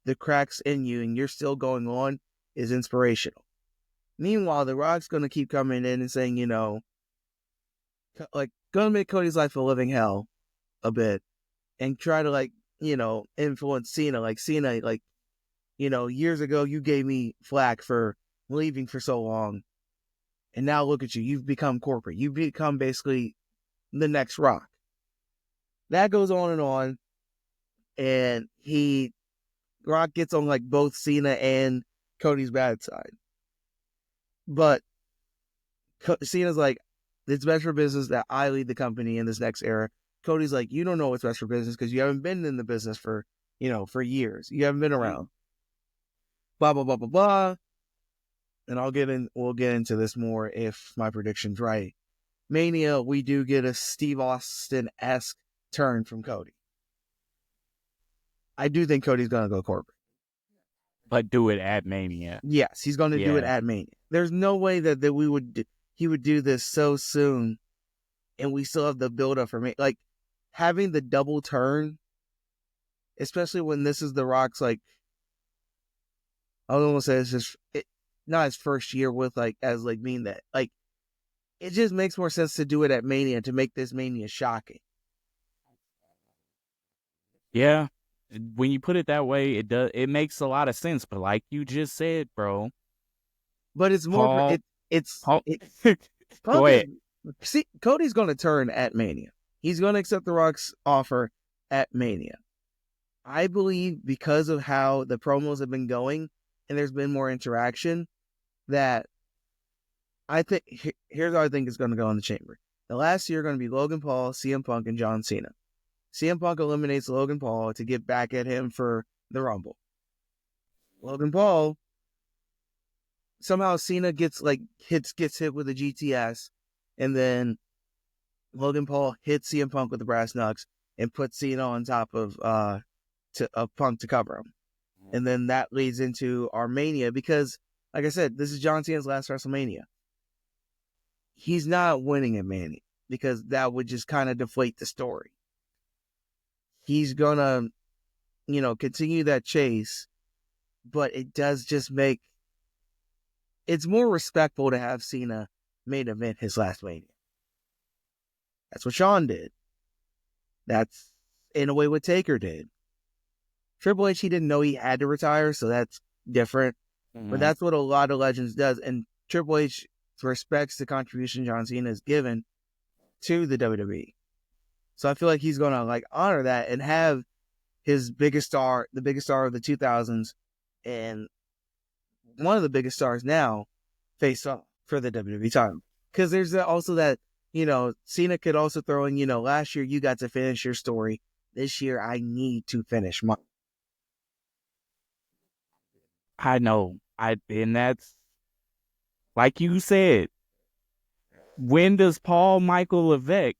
the cracks in you and you're still going on is inspirational. Meanwhile, The Rock's going to keep coming in and saying, like, going to make Cody's life a living hell a bit and try to, like, influence Cena. Like, Cena, like, years ago, you gave me flack for leaving for so long. And now look at you. You've become corporate. You've become basically the next Rock. That goes on and on. And Rock gets on, like, both Cena and Cody's bad side. But Cena's like, it's best for business that I lead the company in this next era. Cody's like, you don't know what's best for business because you haven't been in the business for years. You haven't been around. Blah, blah, blah, blah, blah. And we'll get into this more if my prediction's right. Mania, we do get a Steve Austin-esque turn from Cody. I do think Cody's going to go corporate. But do it at Mania. Yes, he's going to do it Yeah. at Mania. There's no way that he would do this so soon, and we still have the build up for me. Like having the double turn, especially when this is The Rock's, like, I don't want to say it's just not his first year with, like, as, like, being that, like, it just makes more sense to do it at Mania to make this Mania shocking. Yeah. When you put it that way, it makes a lot of sense. But like you just said, bro, But it's more Paul, it's Paul, it, go Punk is, ahead. see, Cody's going to turn at Mania. He's going to accept The Rock's offer at Mania. I believe because of how the promos have been going and there's been more interaction, that I think here's how I think it's going to go in the Chamber. The last year are going to be Logan Paul, CM Punk, and John Cena. CM Punk eliminates Logan Paul to get back at him for the Rumble. Logan Paul, somehow Cena gets hit with a GTS, and then Logan Paul hits CM Punk with the brass knucks and puts Cena on top of Punk to cover him. And then that leads into our Mania because, like I said, this is John Cena's last WrestleMania. He's not winning at Mania because that would just kind of deflate the story. He's gonna, continue that chase, but it does just make it's more respectful to have Cena main event his last Mania. That's what Shawn did. That's in a way what Taker did. Triple H, he didn't know he had to retire, so that's different. Mm-hmm. But that's what a lot of legends does. And Triple H respects the contribution John Cena has given to the WWE. So I feel like he's going to honor that and have his biggest star, the biggest star of the 2000s, and one of the biggest stars now, face off for the WWE title. Because there's also that, Cena could also throw in, last year you got to finish your story. This year I need to finish mine. I know. And that's like you said. When does Paul Michael Levesque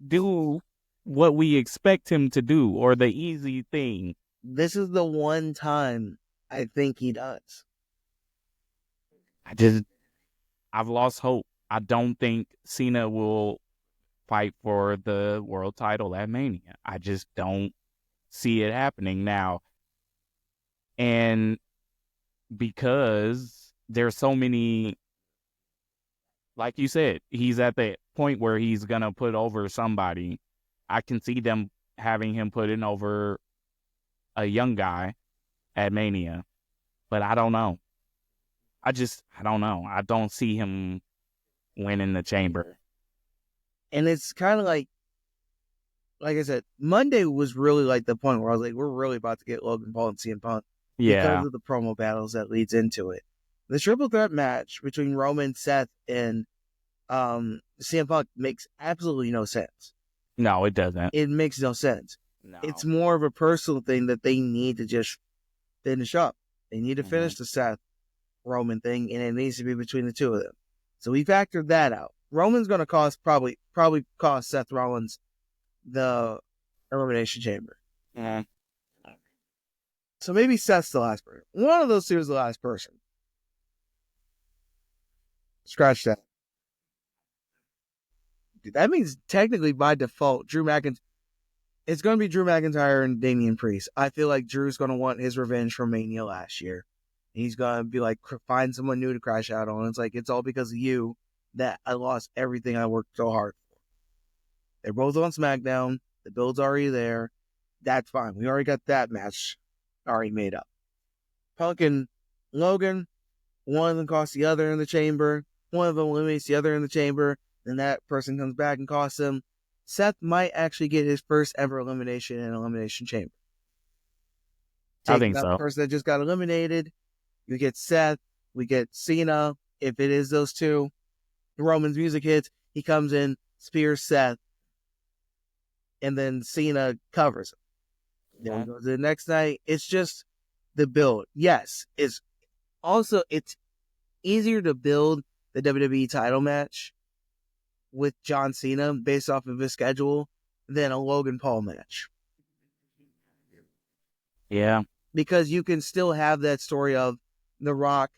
do what we expect him to do, or the easy thing? This is the one time I think he does. I've lost hope. I don't think Cena will fight for the world title at Mania. I just don't see it happening now. And because there's so many, like you said, he's at the point where he's going to put over somebody. I can see them having him put in over a young guy at Mania. But I don't know. I don't know. I don't see him winning the Chamber. And it's kind of like, like I said, Monday was really like the point where I was like, we're really about to get Logan Paul and CM Punk because Yeah. of the promo battles that leads into it. The triple threat match between Roman, Seth, and CM Punk makes absolutely no sense. No, it doesn't. It makes no sense. No. It's more of a personal thing that they need to just finish up. They need to finish the Seth Roman thing, and it needs to be between the two of them. So we factored that out. Roman's going to cost probably cost Seth Rollins the Elimination Chamber. Mm-hmm. So maybe Seth's the last person. One of those two is the last person. Scratch that. Dude, that means technically by default, Drew McIntyre. It's going to be Drew McIntyre and Damian Priest. I feel like Drew's going to want his revenge from Mania last year. He's going to be like, find someone new to crash out on. It's like, it's all because of you that I lost everything I worked so hard for. They're both on SmackDown. The build's already there. That's fine. We already got that match already made up. Punk and Logan, one of them costs the other in the chamber. One of them eliminates the other in the chamber. Then that person comes back and costs him. Seth might actually get his first ever elimination in Elimination Chamber. I think out so. The person that just got eliminated. You get Seth. We get Cena. If it is those two, Roman's music hits. He comes in, spears Seth, and then Cena covers him. Then we go to the next night. It's just the build. Yes, it's easier to build the WWE title match with John Cena based off of his schedule than a Logan Paul match. Yeah. Because you can still have that story of The Rock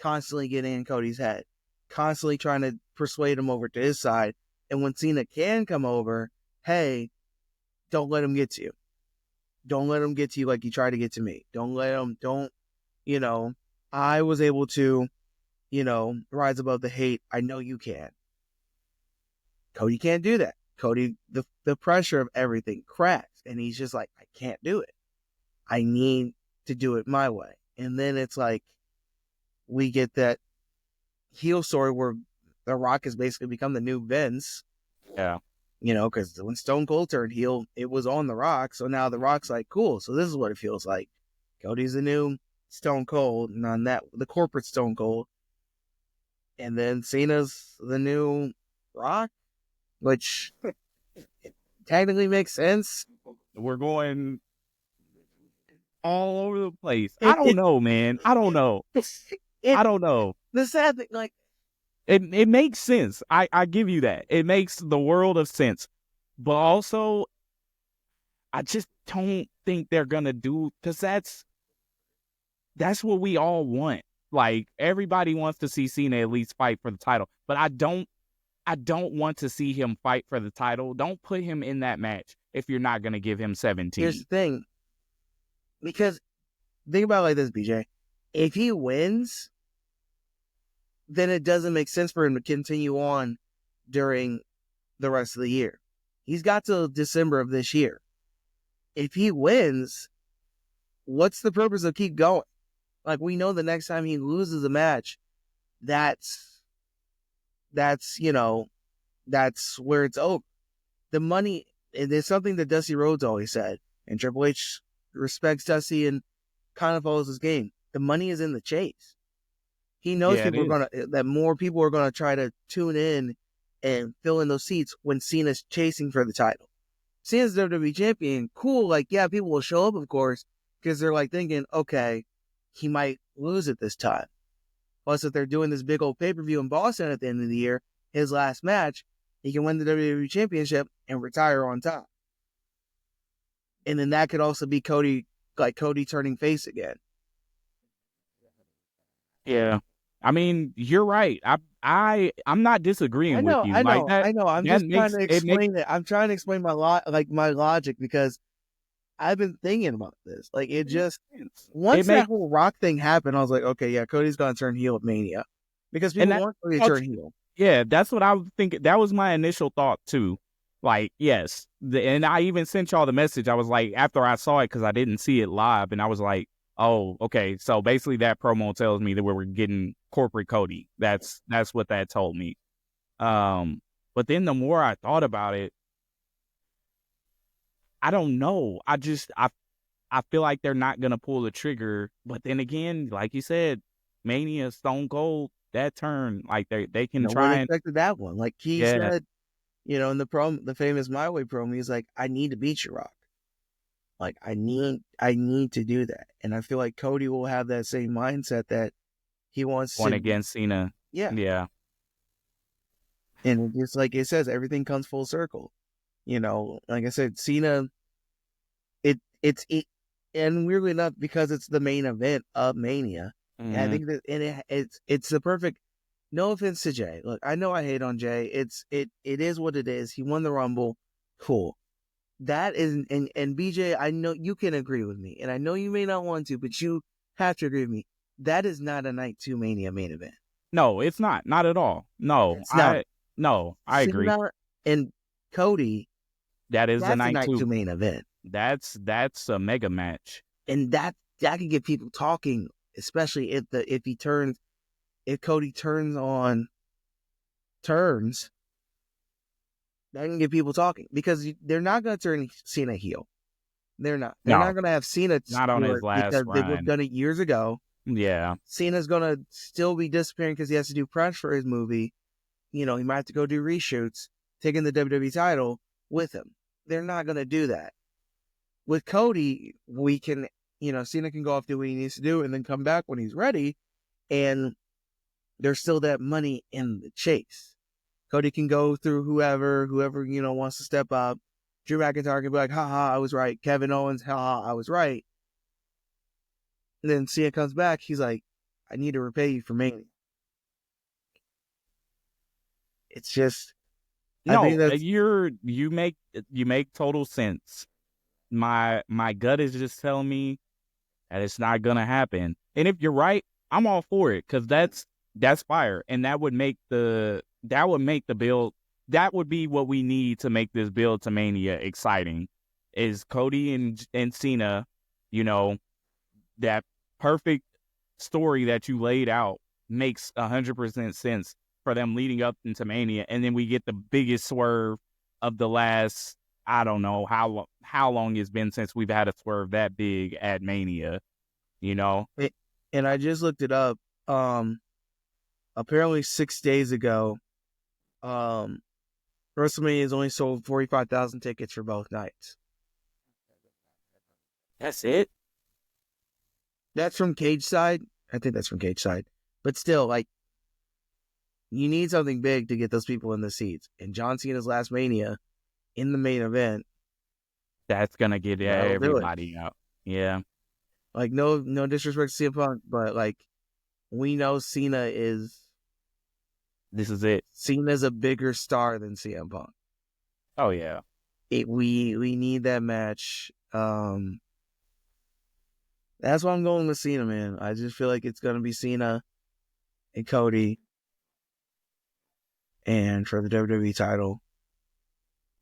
constantly getting in Cody's head, constantly trying to persuade him over to his side. And when Cena can come over, hey, don't let him get to you. Don't let him get to you like he tried to get to me. I was able to, rise above the hate. I know you can. Cody can't do that. Cody, the pressure of everything cracks. And he's just like, I can't do it. I need to do it my way. And then it's like, we get that heel story where The Rock has basically become the new Vince. Yeah. Because when Stone Cold turned heel, it was on The Rock. So now The Rock's like, cool. So this is what it feels like. Cody's the new Stone Cold, and on that, the corporate Stone Cold. And then Cena's the new Rock, which technically makes sense. We're going all over the place. I don't know, man. I don't know. I don't know. The sad thing, like, it makes sense. I give you that. It makes the world of sense. But also, I just don't think they're gonna do, because that's what we all want. Like, everybody wants to see Cena at least fight for the title, but I don't want to see him fight for the title. Don't put him in that match if you're not gonna give him 17. Here's the thing, because think about it like this, BJ. If he wins, then it doesn't make sense for him to continue on during the rest of the year. He's got till December of this year. If he wins, what's the purpose of keep going? Like, we know the next time he loses a match, that's where it's over. The money, and it's something that Dusty Rhodes always said, and Triple H respects Dusty and kind of follows his game. The money is in the chase. He knows that more people are gonna try to tune in and fill in those seats when Cena's chasing for the title. Cena's WWE champion, cool. Like, yeah, people will show up, of course, because they're like thinking, okay, he might lose it this time. Plus, if they're doing this big old pay-per-view in Boston at the end of the year, his last match, he can win the WWE championship and retire on top. And then that could also be Cody turning face again. Yeah. I mean, you're right. I'm not disagreeing with you. I know. I'm just trying to explain it. I'm trying to explain my logic, because I've been thinking about this. Like, it just, once that whole Rock thing happened, I was like, okay, yeah, Cody's going to turn heel at Mania, because people want Cody to turn heel. Yeah, that's what I was thinking. That was my initial thought too. Like, yes. And I even sent y'all the message. I was like, after I saw it, because I didn't see it live, and I was like, oh, okay. So basically that promo tells me that we were getting corporate Cody. That's what that told me. But then the more I thought about it, I don't know. I feel like they're not gonna pull the trigger. But then again, like you said, Mania, Stone Cold, that turn, like they can No one try and expected that one. Like he yeah, said, in the famous My Way promo, he's like, I need to beat you, Rock. Like I need to do that. And I feel like Cody will have that same mindset that he wants going to, against Cena. yeah. Yeah. And just like it says, everything comes full circle. Like I said, Cena, and weirdly enough, because it's the main event of Mania, and I Hmm. think that it's the perfect. No offense to Jay. Look, I know I hate on Jay. It is what it is. He won the Rumble. Cool. That is, and BJ, I know you can agree with me, and I know you may not want to, but you have to agree with me. That is not a Night 2 Mania main event. No, it's not. Not at all. No, It's not. I agree. Cena and Cody, That is the that's a night Night 2 two. main event. That's a mega match. And that can get people talking, especially if Cody turns, that can get people talking because they're not going to turn Cena heel. They're not. They're not No, going to have Cena not on do his it last because they've run. done it years ago. Yeah. Cena's going to still be disappearing because he has to do press for his movie. He might have to go do reshoots, taking the WWE title with him. They're not going to do that. With Cody, we can, Cena can go off, do what he needs to do, and then come back when he's ready. And there's still that money in the chase. Cody can go through whoever, wants to step up. Drew McIntyre can be like, haha, I was right. Kevin Owens, haha, I was right. And then Cena comes back, he's like, I need to repay you for Mania. It's just, I think No, that's, you make total sense. My gut is just telling me that it's not gonna happen. And if you're right, I'm all for it because that's fire, and that would make the build. That would be what we need to make this build to Mania exciting. Is Cody and Cena, you know, that perfect story that you laid out makes 100% sense for them leading up into Mania, and then we get the biggest swerve of the last. I don't know how long it's been since we've had a swerve that big at Mania. You know, and I just looked it up. Apparently 6 days ago, um, WrestleMania has only sold 45,000 tickets for both nights. that's it. That's from Cage Side. I think that's from Cage Side. But still, like, you need something big to get those people in the seats. And John Cena's last Mania in the main event, That's gonna get that'll do it. everybody out. Yeah, Like, no disrespect to CM Punk, but like, we know this is it. Cena's a bigger star than CM Punk. Oh yeah. We need that match. That's why I'm going with Cena, man. I just feel like it's gonna be Cena and Cody, and for the WWE title.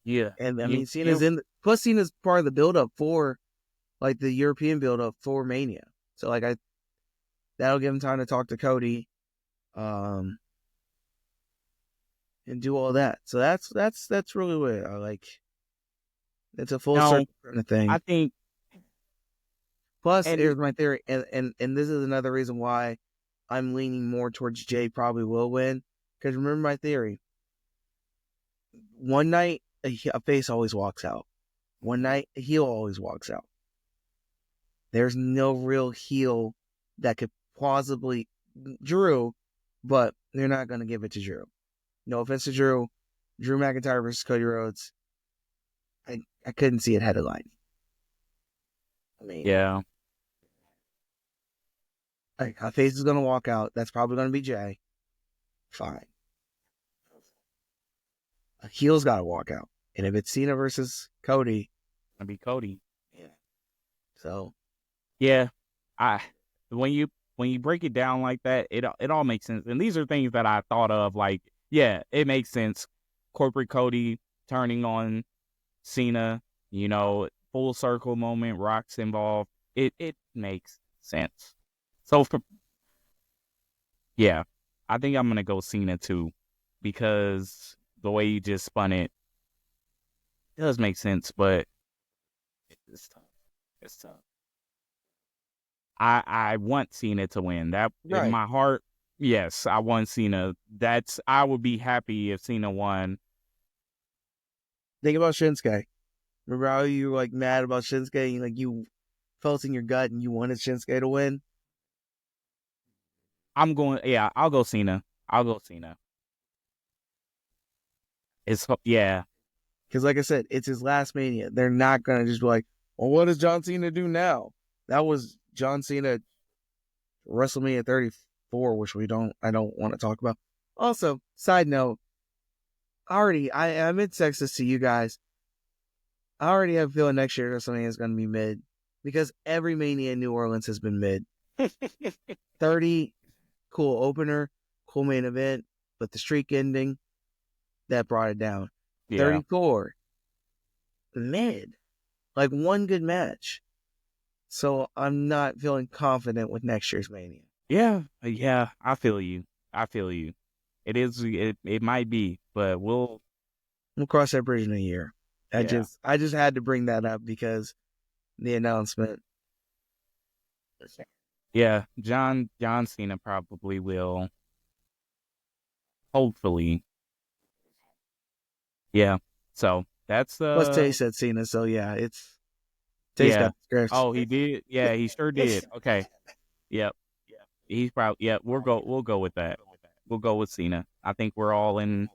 Yeah. And I You mean, plus Cena's part of the build up for like the European build up for Mania. So like that'll give him time to talk to Cody, and do all that. So that's really what I like. It's a full know, circle kind of thing. I think Plus, and here's my theory, and this is another reason why I'm leaning more towards Jay probably will win. Because remember my theory. One night a face always walks out. One night a heel always walks out. There's no real heel that could plausibly Drew, but they're not going to give it to Drew. No offense to Drew. Drew McIntyre versus Cody Rhodes. I couldn't see it headline. I mean, yeah. a face is going to walk out. That's probably going to be Jay. Fine. A heel's got to walk out. And if it's Cena versus Cody, Gonna be Cody. yeah. So Yeah. I when you break it down like that, it all makes sense. And these are things that I thought of. Like, yeah, it makes sense. Corporate Cody turning on Cena, full circle moment, Rock's involved. It makes sense. So yeah, I think I'm gonna go Cena too, because the way you just spun it does make sense. But It's tough. It's tough. I want Cena to win. That in Right. my heart, yes, I want Cena. I would be happy if Cena won. Think about Shinsuke. Remember how you were like mad about Shinsuke and like you felt in your gut and you wanted Shinsuke to win? I'll go Cena. I'll go Cena. Yeah. Because like I said, it's his last Mania. They're not gonna just be like, well, what does John Cena do now? That was John Cena WrestleMania 34, which I don't want to talk about. Also, side note, I'm in sexist to you guys. I already have a feeling next year WrestleMania is gonna be mid. Because every Mania in New Orleans has been mid. 30, cool opener, cool main event, but the streak ending, that brought it down. Yeah. 34, mid. Like one good match. So I'm not feeling confident with next year's Mania. Yeah. I feel you. It might be, but we'll cross that bridge in a year. I just had to bring that up because the announcement. Yeah, John Cena probably will. Hopefully. Yeah. So that's Plus Tay said Cena, so yeah, it's Tay's yeah. got the script. Oh, he did? Yeah, he sure did. Okay. Yep. He's probably we'll go with that. We'll go with Cena. I think we're all in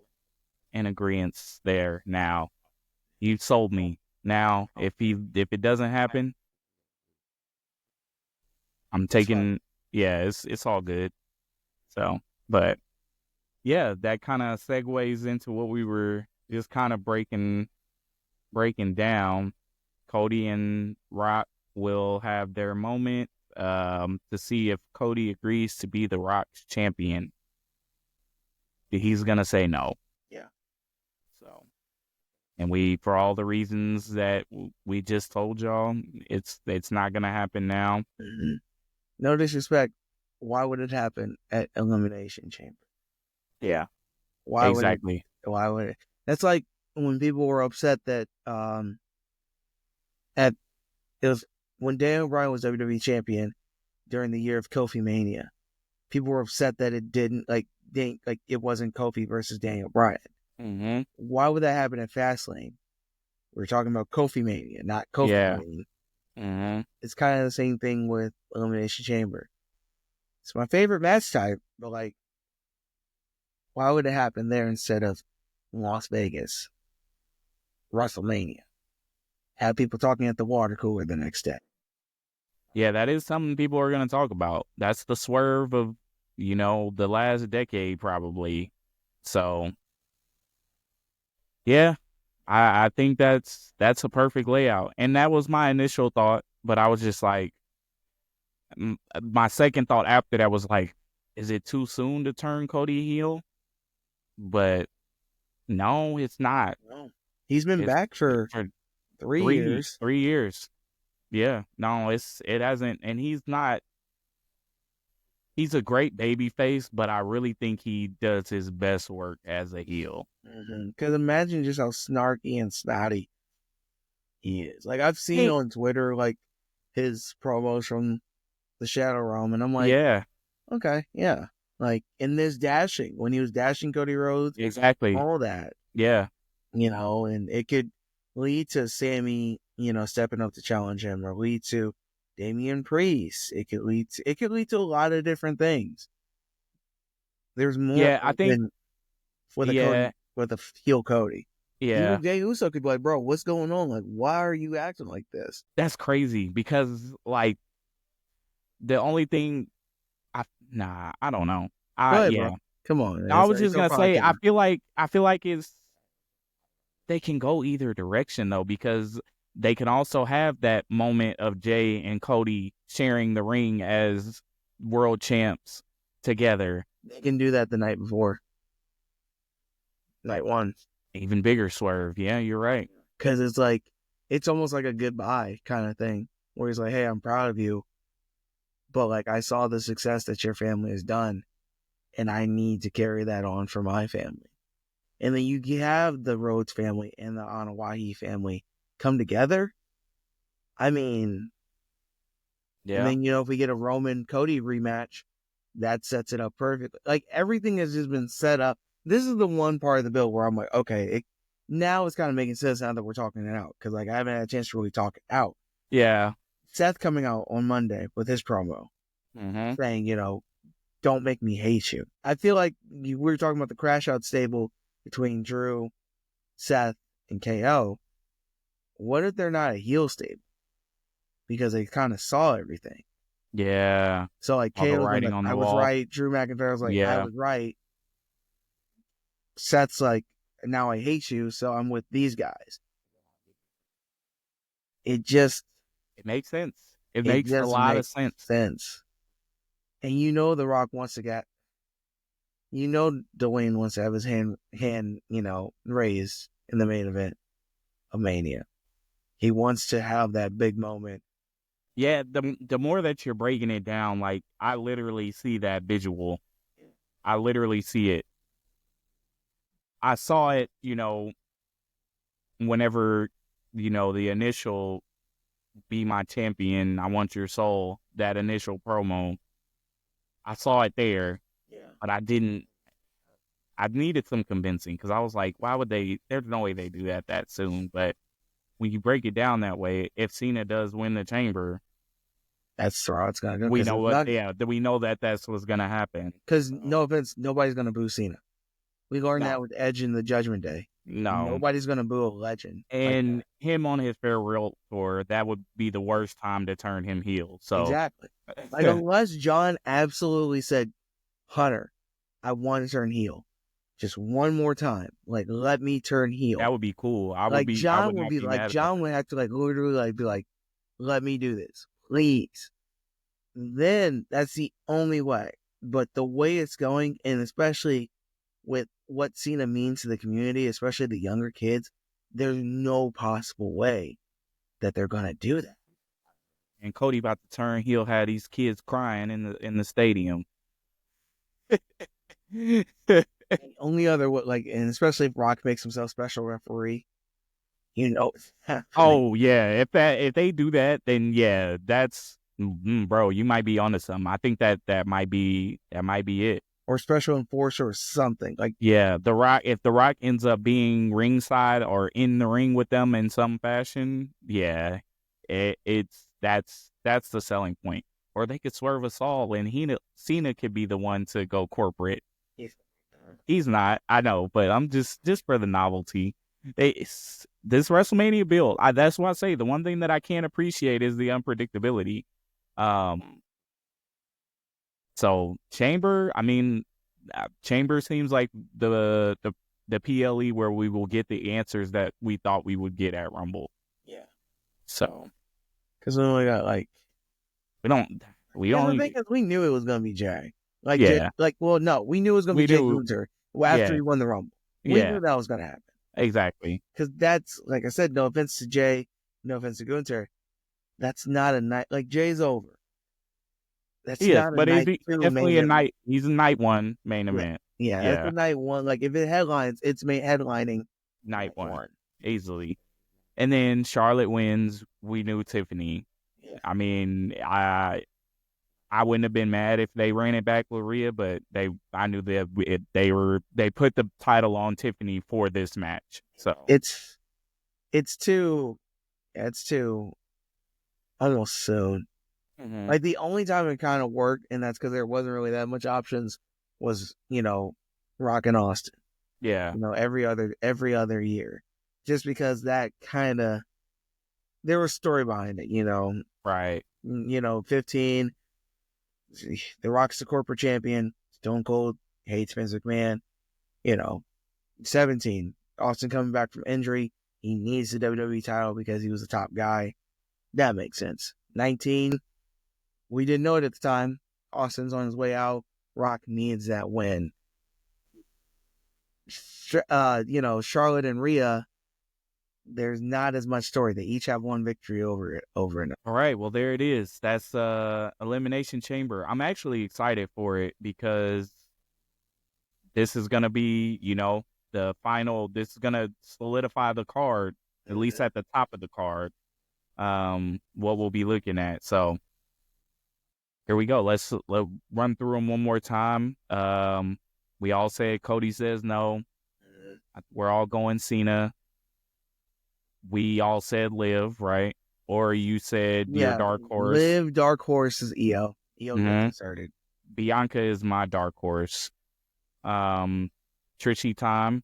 agreement there now. You sold me. Now, if it doesn't happen, I'm taking it's all good. So, but yeah, that kind of segues into what we were just kind of breaking down. Cody and Rock will have their moment to see if Cody agrees to be the Rock's champion. He's gonna say no. Yeah. So, and for all the reasons that we just told y'all, it's not gonna happen now. Mm-hmm. No disrespect. Why would it happen at Elimination Chamber? Yeah. Why exactly. Why would it? That's like when people were upset that it was when Daniel Bryan was WWE champion during the year of Kofi Mania. People were upset that it didn't it wasn't Kofi versus Daniel Bryan. Mm-hmm. Why would that happen at Fastlane? We're talking about Kofi Mania, not Kofi Mania. Mm-hmm. It's kind of the same thing with Elimination Chamber. It's my favorite match type, but like, why would it happen there instead of Las Vegas, WrestleMania? Have people talking at the water cooler the next day. Yeah, that is something people are going to talk about. That's the swerve of, the last decade probably. So, yeah, I think that's a perfect layout. And that was my initial thought, but I was just like, my second thought after that was like, is it too soon to turn Cody heel? But no, it's not. No. He's been back for 3 years. 3 years. Yeah. No, it hasn't. And he's a great baby face, but I really think he does his best work as a heel. Because imagine just how snarky and snotty he is. Like, I've seen on Twitter, like, his promos from the Shadow Realm, and I'm like, yeah. Okay, yeah. Like, in this dashing, when he was dashing Cody Rhodes. Exactly. All that. Yeah. And it could lead to Sammy, stepping up to challenge him, or lead to Damian Priest. It could lead to a lot of different things. There's more. Yeah, I think with a heel Cody. Yeah. Even Jey Uso could be like, bro, what's going on? Like, why are you acting like this? That's crazy because, like, the only thing I don't know. Go ahead, bro. Come on. I was just gonna say, I feel like they can go either direction though, because they can also have that moment of Jay and Cody sharing the ring as world champs together. They can do that the night before. Night one. Even bigger swerve. Yeah, you're right. Because it's almost like a goodbye kind of thing, where he's like, hey, I'm proud of you, but like, I saw the success that your family has done, and I need to carry that on for my family. And then you have the Rhodes family and the Anawahi family come together. I mean, and Yeah. then, if we get a Roman Cody rematch, that sets it up perfectly. Like, everything has just been set up. This is the one part of the build where I'm like, okay, now it's kind of making sense now that we're talking it out. Because, like, I haven't had a chance to really talk it out. Yeah. Seth coming out on Monday with his promo saying, don't make me hate you. I feel like we were talking about the crash out stable between Drew, Seth, and KO. What if they're not a heel stable? Because they kind of saw everything. Yeah. So, like, All the KO's writing like, on the I was wall. right. Drew McIntyre was like, I Yeah. was right. Seth's like, now I hate you, so I'm with these guys. It just makes sense. It it makes a just lot of makes sense. sense. And The Rock wants to get, Dwayne wants to have his hand, raised in the main event of Mania. He wants to have that big moment. Yeah, the more that you're breaking it down, like, I literally see that visual. I literally see it. I saw it, whenever, the initial "Be My Champion, I Want Your Soul," that initial promo. I saw it there, Yeah. but I needed some convincing because I was like, why would they? There's no way they do that soon. But when you break it down that way, if Cena does win the Chamber, That's how it's gonna go. we Because know what. Yeah, we know that that's what's gonna happen. Because no offense, nobody's gonna boo Cena. We learned No, that with Edge in the Judgment Day. no. Nobody's gonna boo a legend like And that. him on his farewell tour, that would be the worst time to turn him heel. So, Exactly. Like, unless John absolutely said, Hunter, I want to turn heel. Just one more time. Like, let me turn heel. that would be cool. I Like, would John would not be be like, mad at that. John would have to, like, literally, like, be like, let me do this, please. Then that's the only way. But the way it's going, and especially with what Cena means to the community, especially the younger kids, there's no possible way that they're gonna do that. And Cody about to turn heel, had these kids crying in the stadium. The only other and especially if Rock makes himself special referee, it's happening. Oh yeah, if they do that, then yeah, that's bro. You might be onto something. I think that might be it. Or special enforcer or something. Like, Yeah, if the Rock ends up being ringside or in the ring with them in some fashion, yeah, that's the selling point. Or they could swerve us all, and Cena could be the one to go corporate. He's not, I know, but I'm just for the novelty. This WrestleMania build, that's why I say the one thing that I can't appreciate is the unpredictability. So Chamber, I mean, Chamber seems like the PLE where we will get the answers that we thought we would get at Rumble. yeah. So Because we only got we don't and the thing is, we knew it was gonna be Jay. Yeah. Well, no, we knew it was gonna We be Jay do. Gunther after Yeah. he won the Rumble. We Yeah. knew that was gonna happen. Exactly. Because that's, like I said, no offense to Jay, no offense to Gunther, that's not a night. Like, Jay's over. That's He is, not a but night two main definitely a event. night. He's a night one main Yeah, event. yeah, that's Yeah, a night one. Like, if it headlines, it's headlining night night one one. easily. And then Charlotte wins. We knew Tiffany. Yeah. I mean, I wouldn't have been mad if they ran it back with Rhea, but I knew that they put the title on Tiffany for this match. So It's too almost soon. Like, the only time it kind of worked, and that's because there wasn't really that much options, was, Rock and Austin. yeah, Every other year. Just because that kind of, there was story behind it, right. 15, The Rock's the corporate champion, Stone Cold hates Vince McMahon, 17, Austin coming back from injury, he needs the WWE title because he was the top guy. That makes sense. 19, we didn't know it at the time. Austin's on his way out. Rock needs that win. Charlotte and Rhea, there's not as much story. They each have one victory over and over. All right, well there it is. That's Elimination Chamber. I'm actually excited for it because this is gonna be, the final. This is gonna solidify the card, at least at the top of the card. what we'll be looking at. So here we go. Let's run through them one more time. We all said Cody says no. We're all going Cena. We all said Liv, right? Or you said your dark horse. Liv dark horse is Io. Io gets inserted. Bianca is my dark horse. Trichy time.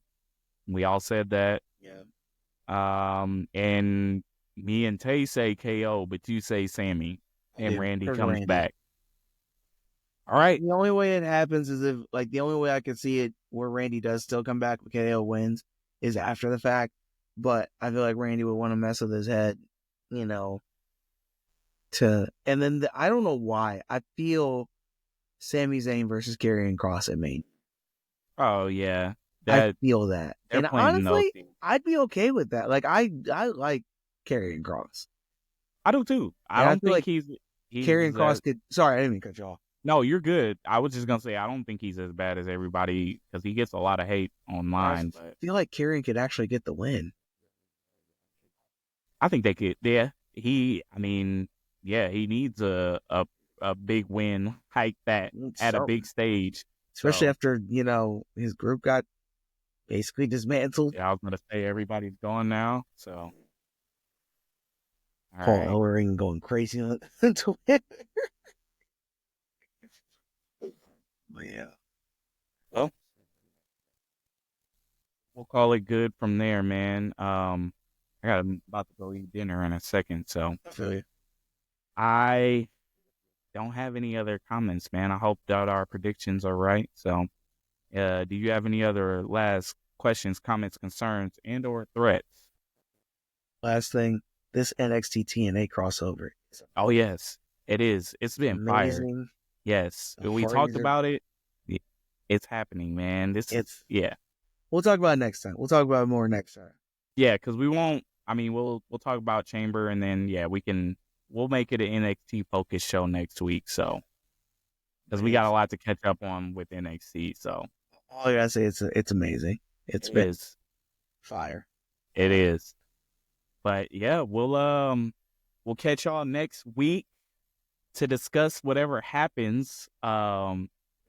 We all said that. Yeah. And me and Tay say KO, but you say Sammy, and Randy comes back. All right. The only way it happens is if, like, the only way I can see it where Randy does still come back, but KO wins, is after the fact. But I feel like Randy would want to mess with his head, and then I don't know why. I feel Sami Zayn versus Karrion Kross at Mania. Oh, yeah. I feel that. And honestly, I'd be okay with that. Like, I like Karrion Kross. I do too. I don't think like he's Karrion Kross could. Sorry, I didn't mean to cut you off. No, you're good. I was just gonna say I don't think he's as bad as everybody because he gets a lot of hate online. But I feel like Karrion could actually get the win. I think they could. Yeah, he needs a big win, hike that at a big stage, especially after his group got basically dismantled. Yeah, I was gonna say everybody's gone now, so. Paul Ellering going crazy on Twitter. But yeah. Well, we'll call it good from there, man. I'm about to go eat dinner in a second, so I feel you. I don't have any other comments, man. I hope that our predictions are right. So, do you have any other last questions, comments, concerns, and/or threats? Last thing, this NXT TNA crossover. Oh yes, it is. It's been amazing. Fire. Yes, we talked about it. It's happening, man. We'll talk about it next time. We'll talk about it more next time. Yeah, because we won't. I mean, we'll talk about Chamber, and then we'll make it an NXT focused show next week. So, because we got a lot to catch up on with NXT. So, all I gotta say, it's amazing. It is fire. It is. But yeah, we'll catch y'all next week to discuss whatever happens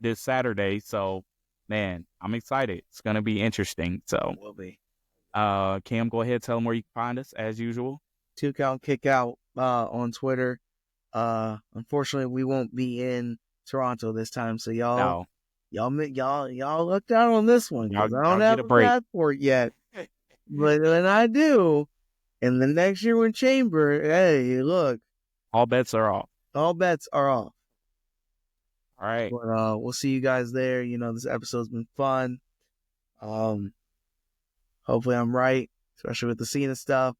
this Saturday. So, man, I'm excited. It's gonna be interesting. So, it will be. Cam, go ahead, tell them where you can find us as usual. 2 Count Kick Out on Twitter. Unfortunately, we won't be in Toronto this time, so y'all lucked out on this one because I don't have a passport yet. But when I do, and the next year when Chamber, hey, look, all bets are off. All bets are off. All right. But we'll see you guys there. This episode's been fun. Hopefully I'm right, especially with the Cena stuff.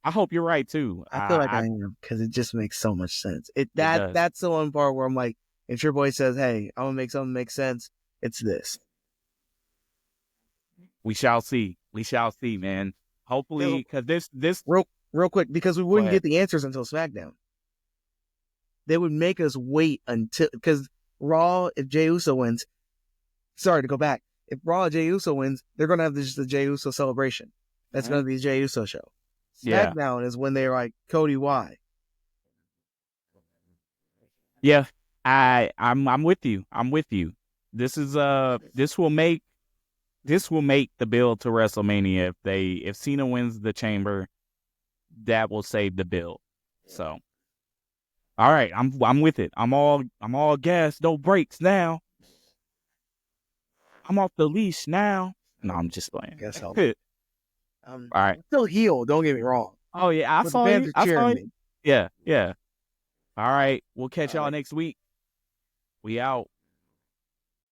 I hope you're right too. I feel like I am because it just makes so much sense. That's the one part where I'm like, if your boy says, "Hey, I'm gonna make something make sense," it's this. We shall see. We shall see, man. Hopefully, because this real quick, because we wouldn't get the answers until SmackDown. They would make us wait until, because Raw, if Jey Uso wins, sorry to go back, if Raw Jey Uso wins, they're going to have just the Jey Uso celebration. That's going to be the Jey Uso show. SmackDown is when they're like, Cody, why? Yeah, I'm with you. I'm with you. This is this will make the build to WrestleMania. If Cena wins the Chamber, that will save the build. So, all right, I'm with it. I'm all gas, no brakes now. I'm off the leash now. No, I'm just playing. Guess I'll. All right. I'm still heel, don't get me wrong. Oh yeah, I saw you. Yeah. All right, we'll catch y'all next week. We out.